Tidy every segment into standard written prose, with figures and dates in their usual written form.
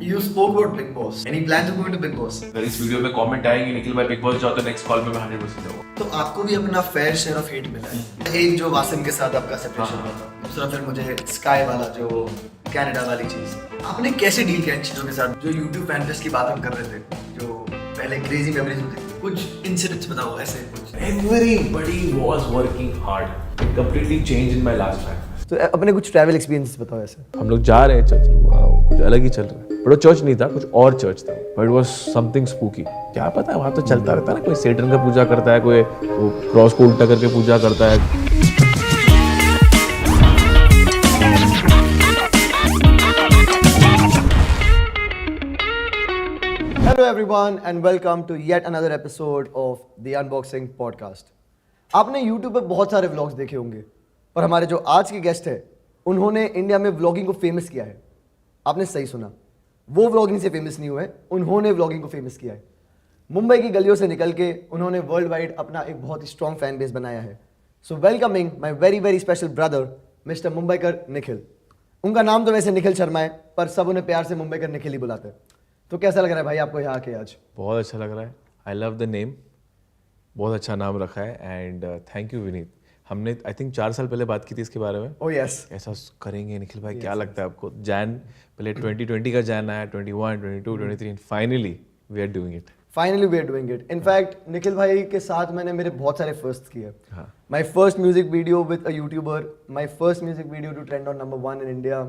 You spoke about Big Boss. Any plan to go into Big Boss? अगर इस video में comment आएंगे निखिल भाई बिग बॉस जाओ तो नेक्स्ट कॉल में मैं 100% जाऊंगा। तो आपको भी अपना फेयर शेयर ऑफ हेट मिला है। एक जो वासिम के साथ आपका सेपरेशन हुआ था, दूसरा फिर मुझे स्काई वाला जो कनाडा वाली चीज। आपने कैसे डील किया इन चीजों के साथ? जो YouTube फैन फेस्ट की बात हम कर रहे थे, जो पहले क्रेजी मेमोरीज होती थी, कुछ इंसिडेंट्स बताओ ऐसे कुछ। Everybody was working hard. It completely changed in my last life. तो अपने कुछ ट्रैवल एक्सपीरियंस बताओ ऐसे। हम लोग जा रहे हैं चर्च, कुछ अलग ही चल रहा है, बट वो चर्च नहीं था, कुछ और चर्च था, but it was something spooky. क्या पता है, वहाँ तो चलता रहता है ना, कोई सेटन का पूजा करता है, कोई क्रॉस को उल्टा करके पूजा करता है। Hello everyone and welcome to yet another episode of the unboxing podcast. आपने YouTube पे बहुत सारे व्लॉग्स देखे होंगे, और हमारे जो आज के गेस्ट है उन्होंने इंडिया में व्लॉगिंग को फेमस किया है। आपने सही सुना, वो व्लॉगिंग से फेमस नहीं हुए, उन्होंने व्लॉगिंग को फेमस किया है। मुंबई की गलियों से निकल के उन्होंने वर्ल्ड वाइड अपना एक बहुत ही स्ट्रॉन्ग फैन बेस बनाया है। So welcoming my very very special brother mister Mumbaikar Nikhil. उनका नाम तो वैसे निखिल शर्मा है, पर सब उन्हें प्यार से मुंबईकर निखिल ही बुलाते हैं। तो कैसा लग रहा है भाई आपको यहाँ आके आज? बहुत अच्छा लग रहा है, आई लव द नेम, बहुत अच्छा नाम रखा है। And thank you Vineet. हमने आई थिंक 4 साल पहले बात की थी इसके बारे में। ओह यस, ऐसा करेंगे निखिल भाई, क्या लगता है आपको? जैन पहले 2020 का जैन आया, 21, 22, 23, finally we are doing it. Finally we are doing it. In fact Nikhil भाई के साथ मैंने मेरे बहुत सारे फर्स्ट किए। हाँ। My first music video with a YouTuber, my first music video to trend on number 1 in India,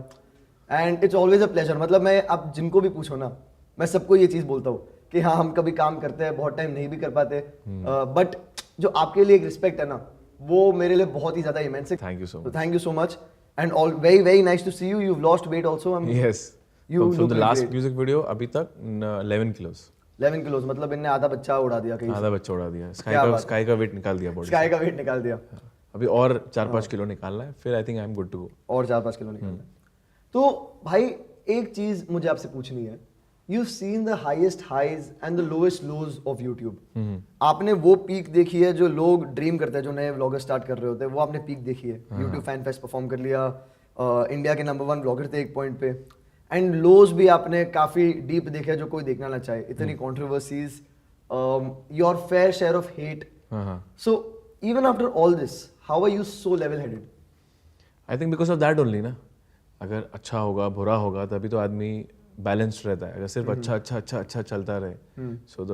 and it's always a pleasure. मतलब मैं अब जिनको भी पूछो ना, मैं सबको ये चीज़ बोलता हूँ कि हाँ, हम कभी काम करते हैं, बहुत टाइम नहीं भी कर पाते, बट जो आपके लिए एक रिस्पेक्ट है ना, वो मेरे लिए बहुत ही ज़्यादा इमेंस है। Thank you so much. Thank you so much and all very very nice to see you. You have lost weight also. Yes, You from the look last great. Music video अभी तक 11 किलोस, 11 किलोस, मतलब इनने आधा बच्चा उड़ा दिया कहीं। आधा बच्चा उड़ा दिया। क्या बात है। स्काई का वेट निकाल दिया बॉडी स्काई का वेट निकाल दिया, अभी और 4-5 किलो निकालना है, फिर I think I am good to go. और 4-5 किलो निकालना है। तो भाई एक चीज मुझे आपसे पूछनी है। You seen the highest highs and the lowest lows of YouTube. आपने वो पीक देखी है जो लोग ड्रीम करते हैं, जो नए व्लॉगर स्टार्ट कर रहे होते हैं, वो आपने पीक देखी है। यूट्यूब फैन फेस्ट परफॉर्म कर लिया, इंडिया के नंबर 1 व्लॉगर थे एक पॉइंट पे, एंड लोज भी आपने काफी डीप देखे हैं, जो कोई देखना ना चाहे। इतनी controversies, your fair share of hate. So even after all this, how are you so level headed? I think because of that only ना। अगर अच्छा होगा बुरा होगा तभी तो आदमी बैलेंस्ड रहता है। अगर सिर्फ अच्छा चलता रहे, so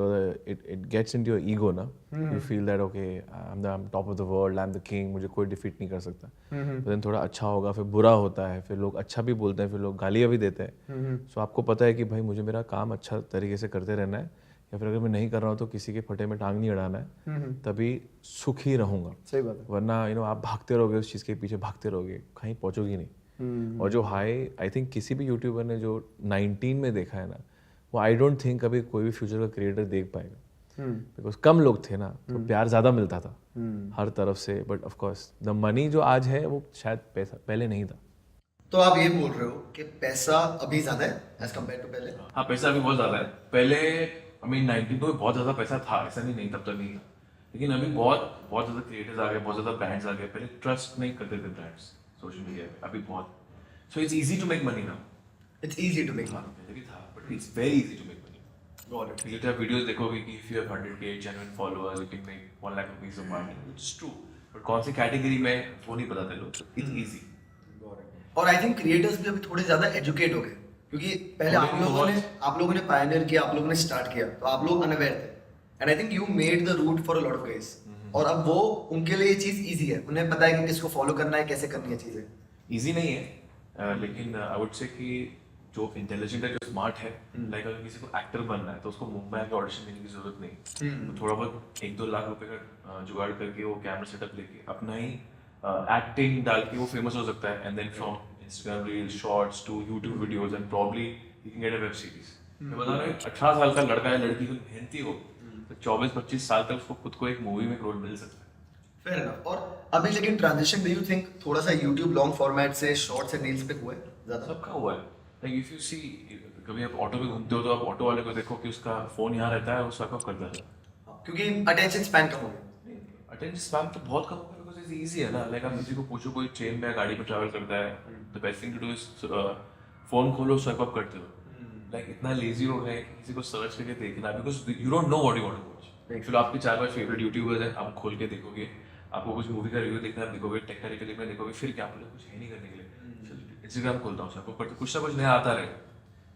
it gets into your ego ना। You feel that okay, I am top of the world, I am the king, मुझे कोई डिफीट नहीं कर सकता। देन थोड़ा अच्छा होगा, फिर बुरा होता है, फिर लोग अच्छा भी बोलते हैं, फिर लोग गालियाँ भी देते हैं। सो आपको पता है कि भाई मुझे मेरा काम अच्छा तरीके से करते रहना है, या फिर अगर मैं नहीं कर रहा हूँ तो किसी के फटे में टांग नहीं अड़ाना है, तभी सुख ही रहूंगा। सही बात है। वरना आप भागते रहोगे, उस चीज़ के पीछे भागते रहोगे, कहीं पहुँचोगी नहीं। और जो हाई आई थिंक किसी भी यूट्यूबर ने जो 19 में देखा है ना, वो आई डोंट थिंक कभी कोई भी फ्यूचर का क्रिएटर देख पाएगा। बिकॉज कम लोग थे ना, तो प्यार ज़्यादा मिलता था हर तरफ से। But of course the money जो आज है वो शायद पैसा पहले नहीं था। तो आप ये बोल रहे हो कि पैसा अभी ज्यादा है एज कम्पेयर टू पहले? हाँ, पैसा अभी बहुत ज्यादा है। पहले आई मीन 19 में बहुत ज्यादा पैसा था, ऐसा नहीं तब तक नहीं था, लेकिन अभी बहुत बहुत ज्यादा क्रिएटर्स आ गए, बहुत ज्यादा ब्रांड्स आ गए। पहले ट्रस्ट नहीं करते थे ब्रांड्स सोशल मीडिया पे, अभी बहुत। So it's easy to make money now. It's easy to make हाँ, पहले भी था, but it's very easy to make money. Got it. You have videos देखोगे कि if you have 100K genuine followers, you can make 1 lakh rupees a month. It's true. But कौन सी category में वो नहीं पता थे लोग। It's easy. और आई थिंक क्रिएटर्स भी अभी थोड़े ज्यादा एजुकेट हो गए, क्योंकि पहले आप लोगों ने पायनियर किया, आप लोगों ने स्टार्ट किया, तो आप लोग अनअवेयर थे, and I think you made the route for a lot of guys. और अब वो उनके लिए ये चीज इजी है, उन्हें पता है कि किसको फॉलो करना है, कैसे करनी है चीजें। Easy नहीं है, लेकिन आई वुड से कि जो इंटेलिजेंट है, जो स्मार्ट है, लाइक अगर किसी को एक्टर बनना है तो उसको मुंबई आके ऑडिशन देने की जरूरत नहीं। तो थोड़ा बहुत 1-2 लाख रुपए का जुगाड़ करके वो कैमरा सेटअप लेके अपना ही एक्टिंग डाल के वो फेमस हो सकता है। And then from Instagram reels, shorts to YouTube videos, and probably you can get a web series. मैं बता रहा हूँ, 18 साल का लड़का या लड़की को मेहनती हो तो 24-25 साल तक उसको खुद को एक मूवी में एक रोल मिल सकता है। Fair enough. और अभी लेकिन ट्रांजिशन, डू यू थिंक थोड़ा सा यूट्यूब लॉन्ग फॉर्मेट से शॉर्ट्स एंड रील्स पे हुआ है ज्यादा? सबका हुआ है। लाइक इफ यू सी, कभी आप ऑटो में घूमते हो तो आप ऑटो वाले को देखो कि उसका फोन यहाँ रहता है, वो स्वैप अप करता है, क्योंकि अटेंशन स्पैन कम हो गया। अटेंशन स्पैम तो बहुत कम होगा, बिकॉज़ इट्स इजी है ना। लाइक आप किसी को पूछो, कोई ट्रेन में या गाड़ी में ट्रैवल करता है, the best thing to do is phone खोलो, स्वाइप अप करते हो। लाइक इतना लेजी हो गए कि किसी को सर्च करके देखना, because you don't know what you want to watch. चलो आपके 4-5 फेवरेट यूट्यूबर्स हैं, आप खोल के देखोगे, आपको कुछ मूवी का रिव्यू देखना है देखोगे, टेक का रिव्यू देखना देखोगे, फिर क्या बोले कुछ है नहीं करने के लिए, इंस्टाग्राम खोलता हूँ आपको कुछ ना कुछ नया आता रहे,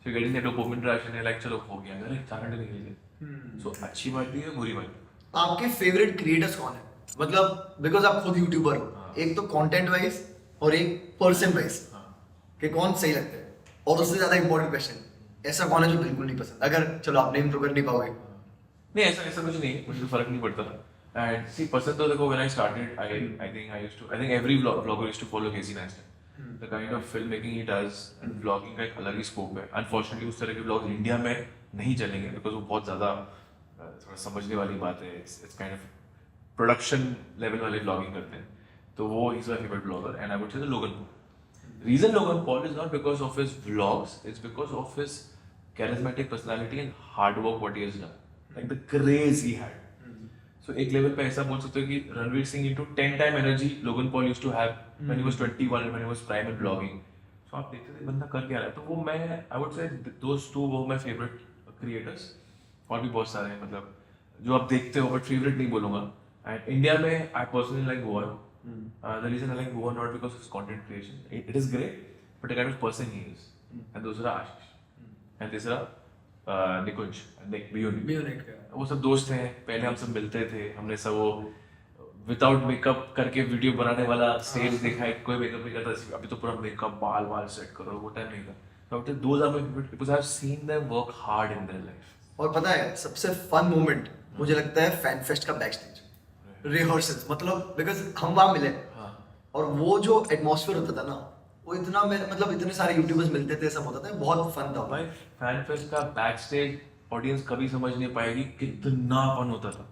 फिर गेटिंग दैट डोपामिन रश है, लाइक चलो हो गया, अरे 4 घंटे निकल गए। सो अच्छी बात भी है, बुरी बात भी। आपके फेवरेट क्रिएटर्स कौन है? मतलब बिकॉज आप खुद यूट्यूबर हो, एक तो कंटेंट वाइज और एक पर्सन वाइज, कि कौन सही लगता है? और उससे ज्यादा इंपॉर्टेंट क्वेश्चन, ऐसा कौन है जो बिल्कुल नहीं पसंद? अगर चलो आप नेम तो कर नहीं पाओगे। नहीं ऐसा कुछ नहीं है, मुझे तो फर्क नहीं पड़ता। एंड सी पसंद तो देखो, when I started I think every vlogger used to follow Casey Neistat, the kind of film making he does, and vlogging का एक अलग ही स्कोप है। अनफॉर्चुनेटली उस तरह के व्लॉग इंडिया में नहीं चलेंगे, बिकॉज वो बहुत ज्यादा थोड़ा समझने वाली बात है, it's kind of production level वाले व्लॉगिंग करते हैं, तो वो is my favourite vlogger, and I would say the Logan Paul. Reason Logan Paul is not because of his vlogs, it's because of his charismatic personality and hard work what he has done, like the craze he had. So एक level पे ऐसा बोल सकते हो कि Ranveer Singh into 10 time energy Logan Paul used to have when he was 21, when he was prime in vlogging. So आप देखते थे बंदा कर क्या रहा है, तो वो मैं I would say those two were my favorite creators. और भी बहुत सारे हैं, मतलब जो आप देखते हो, but favorite नहीं बोलूँगा। And India में I personally like Bhuvan. The reason I like Bhuvan not because of his content creation, it is great, but the kind of person he is. And दूसरा आशीष, and तीसरा निकुंज, like Biyonic. वो सब दोस्त हैं, पहले हम सब मिलते थे, हमने सब वो विदाउट मेकअप करके वीडियो बनाने वाला स्टेज देखा है, कोई मेकअप नहीं करता, अभी तो पूरा मेकअप बाल सेट करो, वो टाइम नहीं था। So those are my favorite because I've seen them work hard in their life. और पता है सबसे फन मोमेंट मुझे लगता है फैन फेस्ट का बैक स्टेज रिहर्सल्स, मतलब बिकॉज हम वहाँ मिले और वो जो एटमॉस्फेयर होता था ना, वो इतना मतलब इतने सारे यूट्यूबर्स मिलते थे, सब होता था, बहुत फन था भाई। फैन फेस्ट का बैक स्टेज ऑडियंस कभी समझ नहीं पाएगी कितना फन होता था।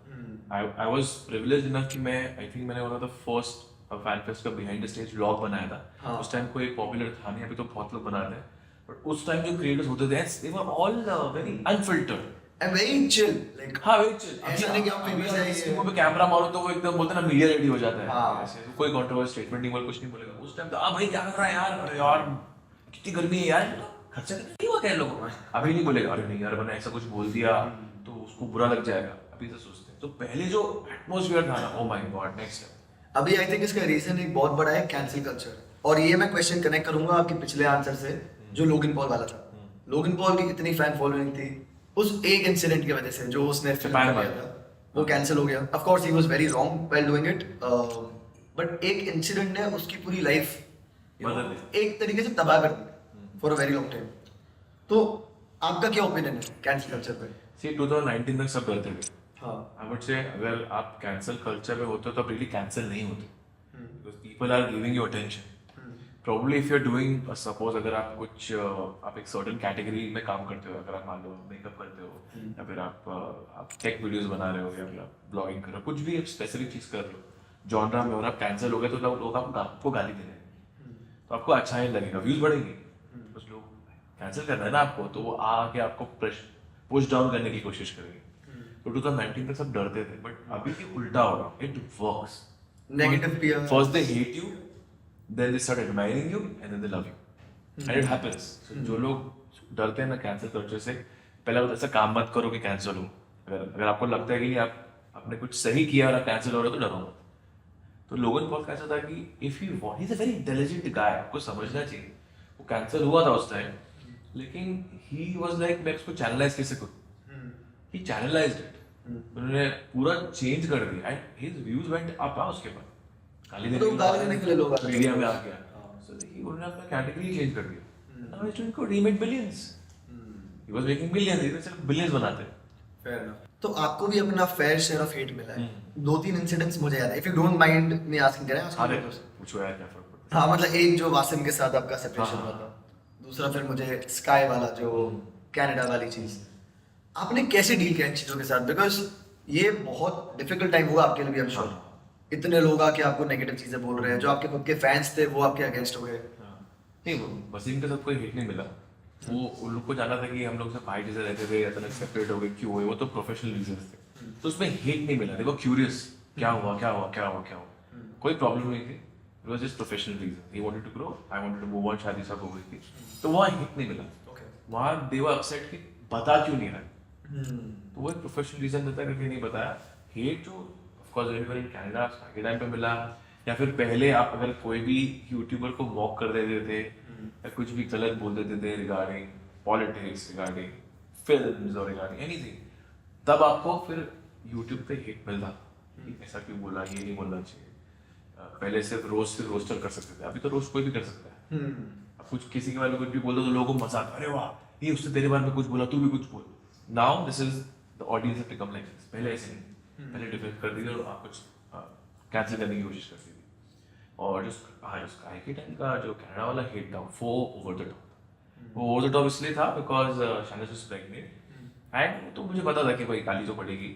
I was privileged enough कि मैं I think मैंने one of the first fan fest का बिहाइंड द स्टेज व्लॉग बनाया था। उस टाइम कोई पॉपुलर था नहीं, अभी तो बहुत लोग बनाते हैं, बट उस टाइम जो क्रिएटर्स होते थे they were all very unfiltered and very chill, like हाँ very chill। ऐसा नहीं कि हम फेमस है किसी को भी कैमरा मारो तो वो एकदम बोलते हैं ना मीडिया रेडी हो जाता है, ऐसे तो कोई कंट्रोवर्सी स्टेटमेंट नहीं बोल, कुछ नहीं बोलेगा। उस टाइम तो भाई क्या कर रहा है यार, अरे यार कितनी गर्मी है यार, खर्चा नहीं हुआ क्या लोगों को, अभी नहीं बोलेगा अरे नहीं यार मैंने ऐसा कुछ बोल दिया तो उसको बुरा लग जाएगा, अभी से सोचते हैं। तो पहले जो एटमॉस्फेयर था ना, oh my God next level. अभी आई थिंक इसका रीजन एक बहुत बड़ा है कैंसिल कल्चर, और ये मैं क्वेश्चन कनेक्ट करूंगा आपके पिछले आंसर से जो लोगन पॉल वाला था। लोगन पॉल की इतनी फैन फॉलोइंग थी, उस एक इंसिडेंट की वजह से जो उसने फिल्म किया था वो कैंसिल हो गया। Of course he was very wrong while doing it, but एक इंसिडेंट ने उसकी पूरी लाइफ एक तरीके से तबाह कर दी for a very long time. तो आपका क्या ओपिनियन है कैंसिल कल्चर पे? सी 2019 तक सब डरते थे। हाँ, आई वुड से अगर आप कैंसिल कल्चर में होते हो तो आप रियली कैंसिल नहीं होते, because people are giving you attention. Probably if you are doing suppose अगर आप कुछ आप एक सर्टेन कैटेगरी में काम करते हो, अगर आप मान लो मेकअप करते हो या फिर आप टेक वीडियोस बना रहे हो या फिर आप ब्लॉगिंग कर रहे हो, कुछ भी आप स्पेसिफिक चीज कर रहे हो जॉनरा में, और आप कैंसिल हो गए तो लोग आपको गाली दे रहे हैं, तो आपको अच्छा नहीं लगेगा, व्यूज बढ़ेंगे, कुछ लोग कैंसिल कर रहे हैं ना आपको, तो वो आके आपको पुश डाउन करने की कोशिश करेंगे। तो 2019 तक सब डरते थे, बट अभी भी उल्टा हो रहा, it works. Negative peer, first they hate you, then they start admiring you and then they love you, and it happens। So जो लोग डरते हैं ना कैंसिल कल्चर से, पहले तो ऐसा काम मत करो कि कैंसिल हो। अगर आपको लगता है कि आपने कुछ सही किया और आप कैंसिल हो रहे हो तो डरो मत। तो लोगन पॉल कैसा था कि if he is a very intelligent गाय, आपको समझना चाहिए, वो कैंसिल हुआ था उस टाइम, लेकिन ही वाज लाइक मैं इसको चैनलाइज कैसे करूं, ही चैनलाइज्ड इट, उन्होंने पूरा चेंज कर दिया and his views went up. उसके बाद गाली देने के लिए लोग मीडिया में आ गया, सो उन्होंने अपना कैटेगरी चेंज कर दिया, नाउ इट्स इनको remade billions, he was making billions, ये सिर्फ बिलियंस बनाते हैं। Fair enough. तो आपको भी अपना फेयर शेयर ऑफ हेट मिला है। 2-3 इंसिडेंट्स मुझे याद है, if you don't mind me asking, करें अरे पूछो यार क्या फर्क पड़ता हाँ, मतलब एक जो वासिम के साथ आपका सेपरेशन हुआ था, दूसरा फिर मुझे स्काई वाला जो कनाडा वाली चीज, आपने कैसे डील किया इन चीजों के साथ? बिकॉज ये बहुत डिफिकल्ट टाइम हुआ आपके लिए भी, आई एम श्योर। इतने लोग आके आपको नेगेटिव चीजें बोल रहे हैं, जो आपके खुद के फैंस थे वो आपके अगेंस्ट हो गए। नहीं, वसीम के साथ कोई हिट नहीं मिला, वो उन लोग को जाना था कि हम लोग से भाई जैसे रहते थे, अचानक सेपरेट हो गए, क्यों हुए, वो तो प्रोफेशनल रीजंस थे, तो उसमें हिट नहीं मिला। देखो क्यूरियस क्या हुआ, कोई प्रॉब्लम नहीं थी, it was just professional reason, he wanted to grow, I wanted to move on, शादी सब हो गई थी, तो वहाँ हिट नहीं मिला। वहाँ they were upset कि बता क्यों नहीं रहा, तो वो एक प्रोफेशनल रीजन देता है करके नहीं बताया. हेट जो of course everyone in Canada के टाइम पे मिला, या फिर पहले आप अगर कोई भी यूट्यूबर को मॉक कर देते थे या कुछ भी गलत बोल देते थे रिगार्डिंग पॉलिटिक्स, रिगार्डिंग फिल्म्स और रिगार्डिंग एनीथिंग, तब आपको फिर यूट्यूब पे हिट मिलता कि ऐसा क्यों बोला, ये नहीं बोलना चाहिए. पहले सिर्फ रोस्टर कर सकते थे, अभी तो रोस्ट कोई भी कर सकता है. अब कुछ किसी के बारे में कुछ भी बोल दो तो लोगों को मजा आता है, अरे वाह ये उसने तेरे बारे में कुछ बोला, तू भी कुछ बोल. Now this is the audience have become like this. पहले ऐसे नहीं, पहले डिफेंड कर दी और आप कुछ कैंसिल करने की कोशिश करती थी. और जो स्काई के टाइम का जो कनाडा वाला हिट था वो ओवर द टॉप. वो ओवर द टॉप इसलिए था बिकॉज शायद वाज प्रेग्नेंट, एंड तो मुझे पता था कि भाई गाली तो पड़ेगी.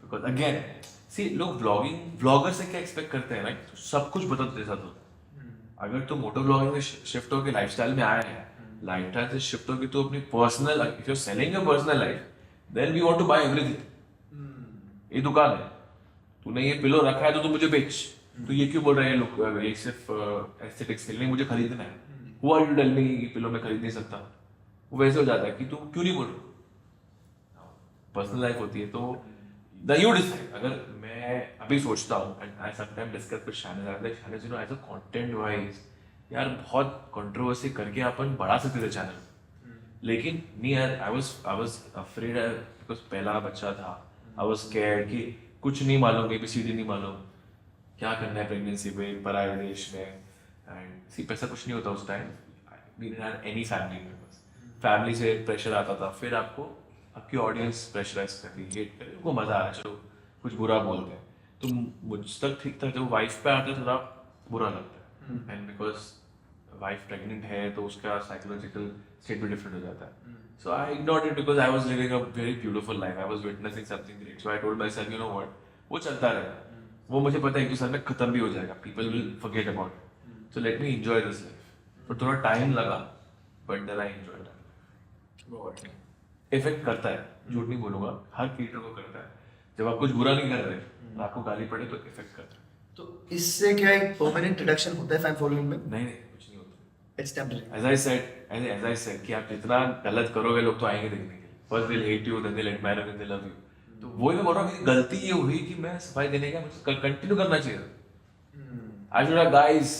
बिकॉज अगेन सी लोग व्लॉगर से क्या एक्सपेक्ट करते हैं, राइट? तो सब कुछ बता देते साथ होता है. अगर तो मोटो ब्लॉगिंग में शिफ्ट होकर लाइफस्टाइल में आया है, लाइफस्टाइल से शिफ्ट होकर तो अपनी personal, if you are selling your personal life, then we want to buy everything. ये दुकान है, तूने ये पिलो रखा है तो तू मुझे बेच. तो ये क्यों बोल रहे हैं लोग, ये सिर्फ एस्थेटिक्स के लिए मुझे खरीदना है. Who are you tell me कि पिलो मैं खरीद नहीं सकता? वो वैसे हो जाता है कि तू क्यों नहीं बोल रहा. पर्सनल लाइफ होती है तो द यू डिसाइड. अगर मैं अभी सोचता हूँ and I sometime discuss with Shahnaz, you know, as a content wise यार बहुत कंट्रोवर्सी करके अपन बढ़ा सकते थे चैनल, लेकिन नहीं यार. आई वाज अफ्रेड बिकॉज पहला बच्चा था. आई वाज स्कैर्ड कि कुछ नहीं मालूम, एबीसीडी नहीं मालूम, क्या करना है प्रेगनेंसी पे पराए देश में. एंड सी पैसा कुछ नहीं होता उस time. We didn't have any family members. Family से प्रेशर आता था, फिर आपको आपकी ऑडियंस प्रेशराइज करती है, हेट करे, उनको मजा आ रहा है, चलो कुछ बुरा बोलते हैं. तो मुझ तक ठीक था, जब वाइफ पे आते थोड़ा बुरा लगता है. एंड बिकॉज वाइफ प्रेग्नेंट है तो उसका साइकोलॉजिकल स्टेट भी डिफरेंट हो जाता है. So I ignored it because I was living a very beautiful life. I was witnessing something great. So I told myself, you know what, वो चलता रहेगा, वो मुझे पता है कि साल में खत्म भी हो जाएगा. People will forget about it. So let me enjoy this life. पर थोड़ा टाइम लगा, but then I enjoyed that. Effect करता है, झूठ नहीं बोलूंगा, हर क्रिएटर को करता है. जब आप कुछ बुरा नहीं कर रहे और आपको गाली पड़े तो इफेक्ट करता है. तो इससे क्या एक परमानेंट रिडक्शन होता है फैन फॉलोइंग में? नहीं कुछ नहीं होता. It's temporary. As I said कि आप जितना गलत करोगे लोग तो आएंगे देखने के लिए. First they'll hate you, then they'll admire you, then they'll love you. तो वही मैं बोल रहा हूँ, मेरी गलती ये हुई कि मैं सफाई देने का मुझे कंटिन्यू करना चाहिए. I should have guys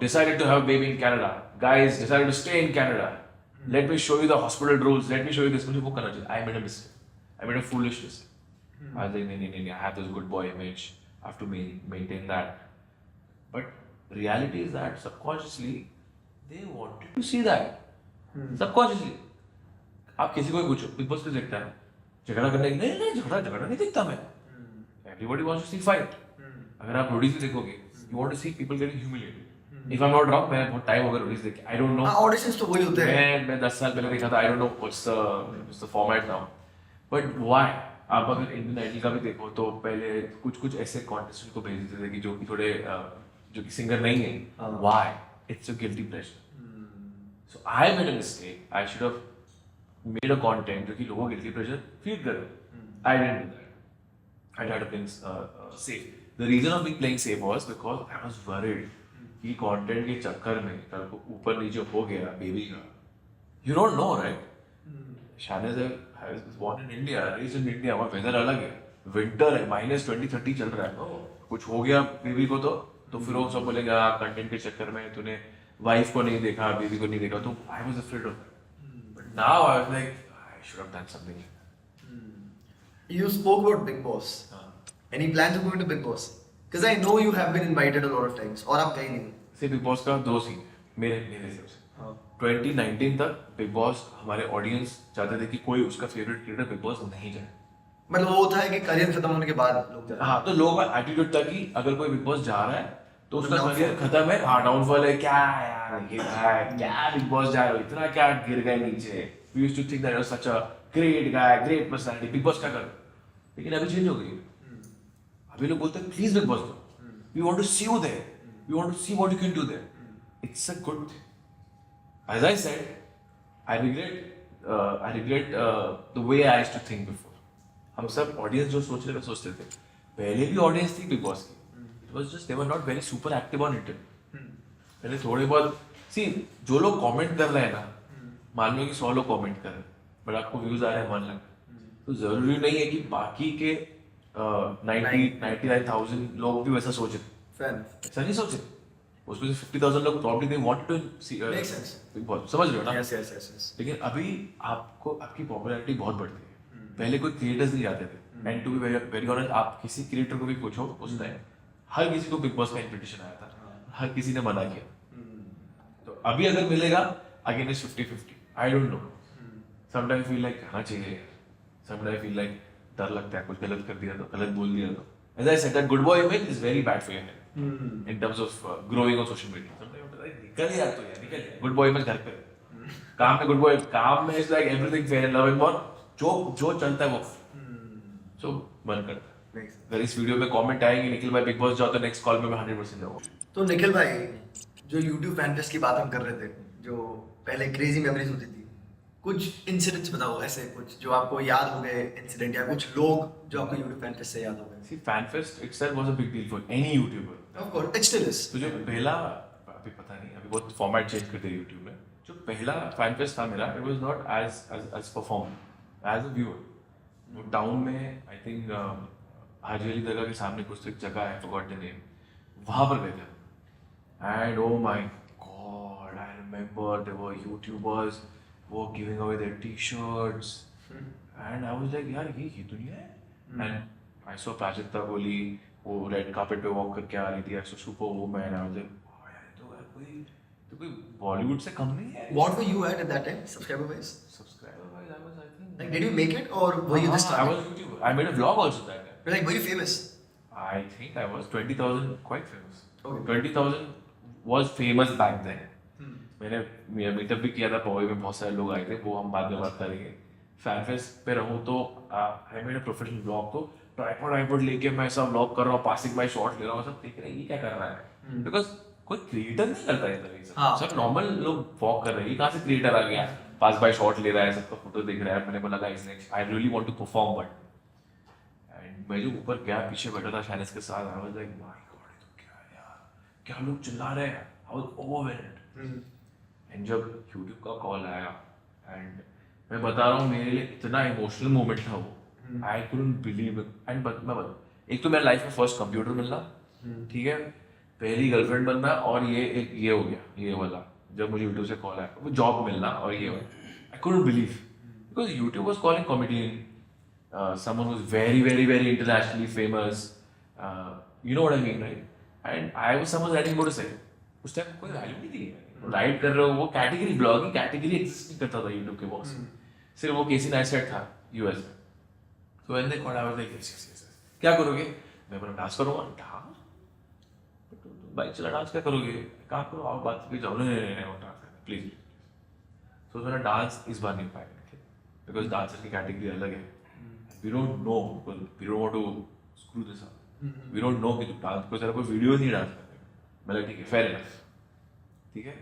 decided to have a baby in Canada. Guys decided to stay in Canada. Let me show you the hospital rules. Let me show you this. मुझे वो करना चाहिए. I made a mistake. I made a foolish mistake. I was like, नहीं, I have this good boy image. I have to maintain that. But reality is that subconsciously they wanted to see that. Subconsciously. आप किसी को भी पूछो, big boss पे देखता है, झगड़ा करने की नहीं झगड़ा नहीं देखता मैं. Everybody wants to see fight. अगर आप रोडीज भी देखोगे, you want to see people getting humiliated. If I'm not wrong, मैं बहुत टाइम हो गया रोडीज देख के. I don't know. ऑडिशंस तो वही होते हैं. मैं 10 साल पहले देखा था. I don't know what's the format now. But why? आप अगर इंडियन आइडल का भी देखो तो पहले कुछ ऐसे कॉन्टेस्टेंट को भेज देते थे कि जो कि थोड़े जो कि सिंगर नहीं है. Why? It's a guilty pleasure. So I made a mistake. I should have made a content जो कि लोगों को guilty pleasure feel करे. I didn't do that. I tried to play safe. The reason of me playing safe was because I was worried कि content के चक्कर में कल को ऊपर नीचे हो गया बेबी का. You don't know, right? शाहनज है born in India, raised in India. वहाँ वेदर अलग है, विंटर है, -20-30 चल रहा है. कुछ हो गया बेबी को तो फिर वो सब बोलेंगे कंटेंट के चक्कर में तूने वाइफ को नहीं देखा, बेबी को नहीं देखा. तो I was afraid of that. But now I was like, I should have done something like that. You spoke about Big Boss. Any plan to go into Big Boss? Because I know you have been invited a lot of times. और आप गए नहीं. से big boss का 2 scene मेरे हिसाब से. 2019 तक बिग बॉस हमारे ऑडियंस चाहते थे कि कोई उसका फेवरेट क्रिएटर बिग बॉस नहीं जाए. मतलब वो होता है कि करियर खत्म होने के बाद लोग जाते हैं. हाँ, तो लोगों का एटीट्यूड था कि अगर कोई बिग बॉस जा रहा है तो उसका करियर खत्म है. हाँ, डाउनफॉल है. क्या यार गिर रहा है, क्या बिग बॉस जा रहा है, इतना क्या गिर गए नीचे. We used to think that was such a great guy, great personality, Bigg Boss क्या कर. लेकिन अभी चेंज हो गई. अभी लोग बोलते हैं प्लीज बिग बॉस दो. We want to see you there. We want to see what you can do there. It's a good thing. As I said, I regret the way I used to think before. हम सब audience जो सोचते थे, पहले भी audience थी big boss की. It was just they were not very super active on it. पहले थोड़े बहुत जो लोग कमेंट कर रहे हैं ना, मान लो कि 100 लोग कमेंट कर रहे हैं बट आपको व्यूज आ रहे हैं 1 लाख, तो जरूरी नहीं है कि बाकी के 99,000 लोग भी वैसा सोचे, ऐसा नहीं सोचे। उसमें से 50,000 लोग probably they want to see Makes sense. Bigg Boss, समझ रहे हो ना? Yes, yes, yes, yes. लेकिन अभी आपको आपकी पॉपुलैरिटी बहुत बढ़ती है। पहले कोई क्रिएटर्स नहीं जाते थे, and to be very honest, आप किसी क्रिएटर को भी पूछो उस टाइम हर किसी को बिग बॉस का इन्विटेशन आया था, हर किसी ने मना किया। तो अभी अगर मिलेगा again is 50-50, I don't no. Sometime feel like आना चाहिए, समटाइम फील लाइक डर लगता है कुछ गलत कर दिया तो, गलत बोल दिया तो। As I said that good boy image is very bad for your health in terms of growing on social media. Sometime निकल यार, तो यार निकल, गुड बॉय इमेज घर पे, काम में गुड बॉय, काम में is like everything fair and loving और जो चलता है वो सो बंद करता है। अगर इस वीडियो में कमेंट आएंगे निखिल भाई बिग बॉस जाओ, तो नेक्स्ट कॉल में मैं 100% जाऊंगा। तो निखिल भाई, जो YouTube फैन फेस्ट की बात हम कर रहे थे, जो पहले क्रेजी मेमोरीज होती थी, कुछ इंसिडेंट्स बताओ ऐसे कुछ जो आपको याद हो गए इंसिडेंट, या कुछ लोग जो आपको YouTube फैन फेस्ट से याद हो गए। See, FanFest itself was a big deal for any YouTuber. Of course, it still is. तो जो पहला, अभी पता नहीं, अभी बहुत फॉर्मेट चेंज करते हैं YouTube में, जो पहला FanFest था मेरा, it was not as performed, as a viewer. वो टाउन में आई थिंक हाजी दरगाह के सामने कुछ तो एक जगह है, forgot the name, वहाँ पर गए थे, and oh my god, I remember there were YouTubers who were giving away their T-shirts, and I was like यार ये दुनिया है। and I saw प्राजक्ता गोली वो रेड कार्पेट पे वॉक करके आ रही थी, I saw Superwoman, I was like wow यार तो कोई बॉलीवुड से कम नहीं है। What were you at that time, subscriber wise? Subscriber wise, I was, I think, Like, did you make it or were you just I starting? was YouTuber. I made a vlog also that time. You're like, were you famous? I think I was 20,000 quite famous. Okay. 20,000 was famous back then. मैंने meetup भी किया था पवई में, बहुत सारे लोग आए थे, वो हम बाद में बात करेंगे। फैनफेस्ट पे रहूँ तो I made a professional vlog, तो ट्राइपॉड लेके मैं सब व्लॉग कर रहा हूँ, पासिंग बाय शॉट ले रहा हूँ, सब देख रहे हैं ये क्या कर रहा है, बिकॉज कोई क्रिएटर नहीं करता है इधर, हाँ। सब नॉर्मल लोग वॉक कर रहे हैं, कहाँ से क्रिएटर आ गया पास बाय शॉट ले रहा है, सबका फोटो देख रहा है। मैंने बोला guys next I really want to perform, but and मैं जो ऊपर गया पीछे बैठा था शानिस के साथ, आई वाज लाइक माय गॉड ये तो क्या है यार, क्या लोग चिल्ला रहे हैं, आई वाज ओवरवेल्म्ड। एंड जब YouTube का कॉल आया, एंड मैं बता रहा हूँ मेरे लिए इतना इमोशनल मोमेंट था वो, I couldn't believe it. And एक तो मेरे लाइफ में फर्स्ट कंप्यूटर मिलना, ठीक है, पहली गर्लफ्रेंड बनना, और ये हो गया ये वाला, जब मुझे YouTube से कॉल आया वो जॉब मिलना, और ये वाला I couldn't believe, because YouTube was calling comedian, someone who's very very very internationally famous, you know what I mean, right? And I was someone writing motorcycle, उस टाइम कोई value नहीं थी, राइड कर रहे हो, वो कैटेगरी ब्लॉगिंग कैटेगरी एग्जिस्ट नहीं करता था YouTube के बॉक्स में, सिर्फ वो केसी नाइस्टेट था यूएस में। तो when they called I was like yes क्या करोगे? मैं बोला डांस करूंगा। डांस? बाइक चला डांस क्या करोगे? कहाँ करो आओ बात करके जाओ। नहीं वो डांस करना प्लीज। तो मेरा डांस इस बार नहीं पाएगा, बिकॉज डांसर की कैटेगरी अलग है, we don't know, we don't want to screw this up, we don't know कि तू डांस को तेरा कोई वीडियो नहीं डांस करने। मैंने ठीक है फेयर इनफ, ठीक है।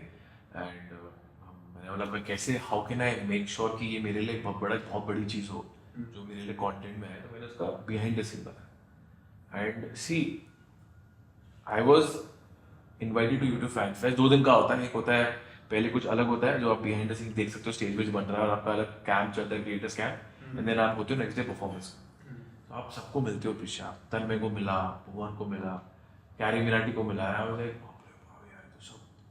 एंड मैंने बोला मैं कैसे, how can I make sure कि ये मेरे लिए बहुत बड़ी चीज़ हो जो मेरे लिए कंटेंट में है। तो मैंने उसका बिहाइंड द सीन बताया। And see I was invited to YouTube fan fest, 2 दिन का होता है, एक होता है पहले कुछ अलग होता है जो आप बिहाइंड द सीन देख सकते हो, स्टेज पे जो बन रहा है, और आपका अलग कैंप चलता है, क्रिएटर्स कैंप, एंड देन आप होते हो नेक्स्ट डे परफॉर्मेंस। तो आप सबको मिलते हो पीछे, आप तन्मय को मिला, भुवन को मिला, कैरी मिनाटी को मिला,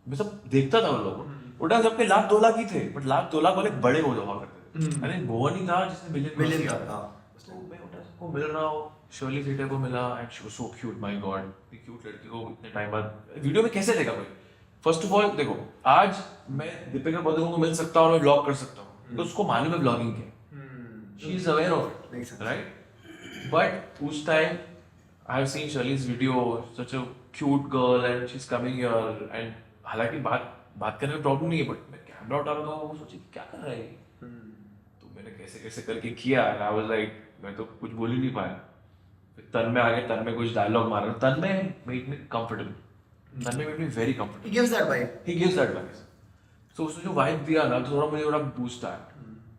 मैं सब देखता था उन लोगों को, उल्टा सबके लाख 2 लाख ही थे, बट लाख 2 लाख वाले बड़े हो जावा करते थे। अरे भुवन ही था जिसने मिलियन था। तो मैं उल्टा सबको मिल रहा हूँ, शर्ली फीटर को मिला, and she was so cute, my God, cute लड़की को इतने टाइम बाद वीडियो में कैसे देखा कोई। फर्स्ट ऑफ ऑल देखो, आज मैं दीपिका पादुकोण को मिल सकता हूँ और मैं ब्लॉग कर सकता हूँ, तो उसको मालूम है ब्लॉगिंग क्या, she is aware of it, right. But उस time I have seen Shirley's video, such a cute girl, and she is coming here, and हालांकि बात करने में प्रॉब्लम नहीं है, बट मैं कैमरा उठा रहा था, वो सोची क्या कर रहा है। तो मैंने कैसे करके किया, एंड आई वाज लाइक मैं तो कुछ बोल ही नहीं पाया। फिर तन्मय आ गया, तन्मय कुछ डायलॉग मारा, Tanmay made me comfortable, Tanmay made me very comfortable, He gives that vibe. he gives that vibe. So उसने जो वाइब दिया ना, तो थोड़ा मुझे थोड़ा बूस्ट आया।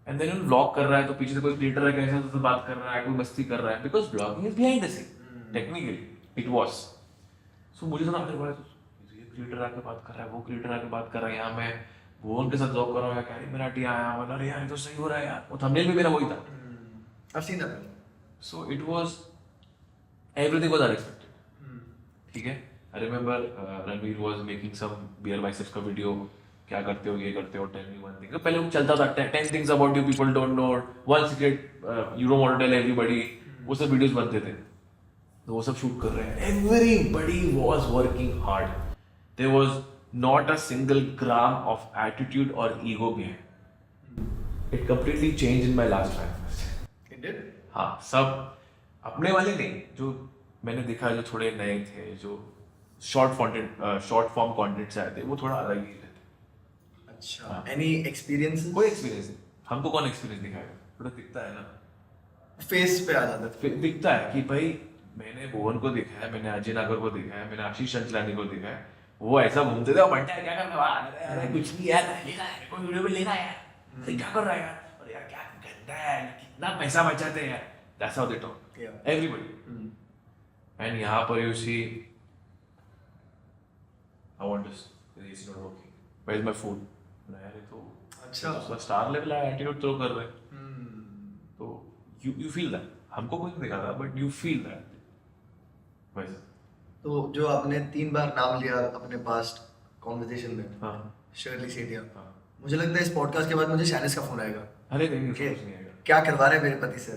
एंड देन व्लॉग कर रहा है, तो पीछे से कोई क्रिएटर है कैसे तो बात कर रहा है, कोई मस्ती कर रहा है, because blogging is behind the scene, technically it was. So मुझे थोड़ा अंदर बोला, ये क्रिएटर आके बात कर रहा है, वो क्रिएटर आके बात कर रहा है, यहाँ मैं भुवन के साथ जॉब कर रहा हूँ, क्या मेरा टी आया, बोला अरे यार ये तो सही हो रहा है यार, वो थंबनेल भी मेरा वही था. I've seen that. So it was, everything was unexpected. ठीक है. I remember Ranveer was making some beer biceps का वीडियो, क्या करते हो ये करते हो, tell me one thing. तो पहले वो चलता था 10 things about you people don't know, one secret you don't want to tell everybody, वो सब वीडियोस बनते थे. तो वो सब शूट कर रहे हैं. Everybody was working hard. There was not a single gram of attitude or ego behind. It completely changed in my last 5 years. It did? हाँ, सब अपने वाले नहीं, जो मैंने देखा जो थोड़े नए थे, जो शॉर्ट फॉर्म कंटेंट से आए थे, वो थोड़ा अलग ही थे. अच्छा. Any experiences? कोई एक्सपीरियंस नहीं. हमको कौन एक्सपीरियंस दिखाएगा? थोड़ा दिखता है ना, Face पे आ जाता है. फिर दिखता है कि भाई मैंने भुवन को देखा है, मैंने अजय नागर को देखा है, मैंने आशीष चंचलानी को देखा है, वो ऐसा घूमते थे, बंटा है क्या करने वाला है, अरे कुछ नहीं यार, लेना है कोई वीडियो में लेना है यार, अरे क्या कर रहा है यार, अरे यार क्या गंदा है, कितना पैसा बचाते हैं यार. That's how they talk. Yeah. Everybody. And यहाँ पर you see, I want this. It's not working. Where's my food? ना यार ये तो अच्छा. स्टार लेवल एटीट्यूड थ्रो कर रहे हैं. तो you feel that. हमको कोई नहीं दिखा था, but you feel that. वैसे. तो जो आपने 3 बार नाम लिया अपने पास्ट कॉन्वर्सेशन में, हाँ. शर्ली सेठिया, हाँ. मुझे लगता है इस पॉडकास्ट के बाद मुझे शैनिस का फोन आएगा. अरे नहीं, कि कुछ नहीं आएगा. क्या करवा रहे हैं मेरे पति से.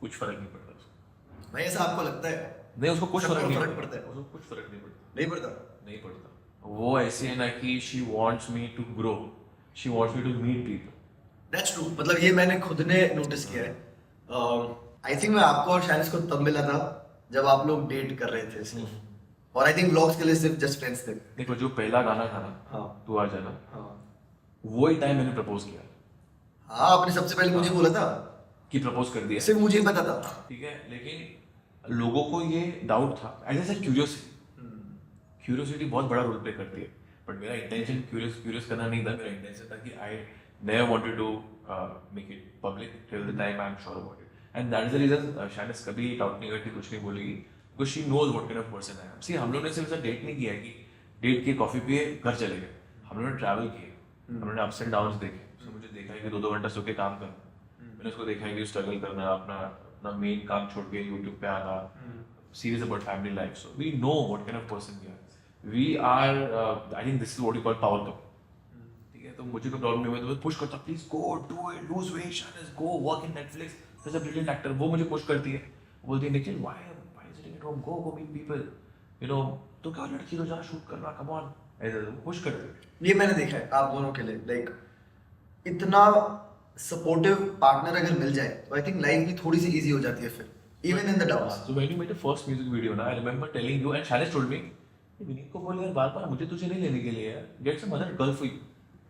कुछ फर्क नहीं पड़ता उसको. भाई ऐसा आपको लगता है? नहीं, उसको कुछ सबको फर्क नहीं फर्क पड़ता है. उसको कुछ फर्क नहीं पड़ता. नहीं पड़ता. नहीं पड़ता. वो ऐसे है ना कि she wants me to grow. She wants me to meet people. That's true. मतलब ये मैंने खुद ने नोटिस किया है. आई थिंक मैं आपको और शैनिस को तब मिला था जब आप लोग डेट कर रहे थे. और आई थिंक व्लॉग्स के लिए सिर्फ जस्ट फ्रेंड्स थे. देखो जो पहला गाना था ना, हाँ. तू आ जाना, हाँ. वो ही टाइम मैंने प्रपोज किया. हाँ, आपने सबसे पहले मुझे बोला था कि प्रपोज कर दिया. सिर्फ मुझे ही पता था. ठीक है, लेकिन लोगों को ये डाउट था, एज ए क्यूरियोसिटी. क्यूरियोसिटी बहुत बड़ा रोल प्ले करती है, बट मेरा इंटेंशन क्यूरियस करना नहीं था. मेरा इंटेंशन था कि I never wanted to make it public till the time I am sure about it. And that is the reason Shanice कभी डाउट नहीं करती, कुछ नहीं बोलेगी, because she knows what kind of person I am. See हम लोगों ने सिर्फ ऐसा डेट नहीं किया कि डेट के कॉफी पिए घर चले गए. हम लोगों ने ट्रैवल किए, हम लोगों ने अप्स एंड डाउन्स देखे. उसने मुझे देखा है कि 2-2 घंटा सो के काम करना, मैंने उसको देखा है कि स्ट्रगल करना, अपना मेन काम छोड़ के यूट्यूब पे आना, serious about family life. So we know what kind of person we are. We are I think this is what you call power couple. ठीक है, तो मुझे कोई प्रॉब्लम नहीं हुई तो मैं पुश करता, please go do it, lose weight, Shanice go work in Netflix, he is a brilliant actor. वो मुझे पुश करती है, बोलती है Nikhil why sitting at home, go meet people, you know, तो क्या लड़की तो जा शूट करना, कम ऑन, ऐसा पुश करती है. ये मैंने देखा है आप दोनों के लिए. लाइक इतना सपोर्टिव पार्टनर अगर मिल जाए तो आई थिंक लाइफ भी थोड़ी सी इजी हो जाती है फिर, even in the doubts. So when you made the first music video, ना, I remember telling you and Shanice told me, Vineet को बोल यार बार-बार मुझे तुझे नहीं लेने के लिए यार, get some other girl for you.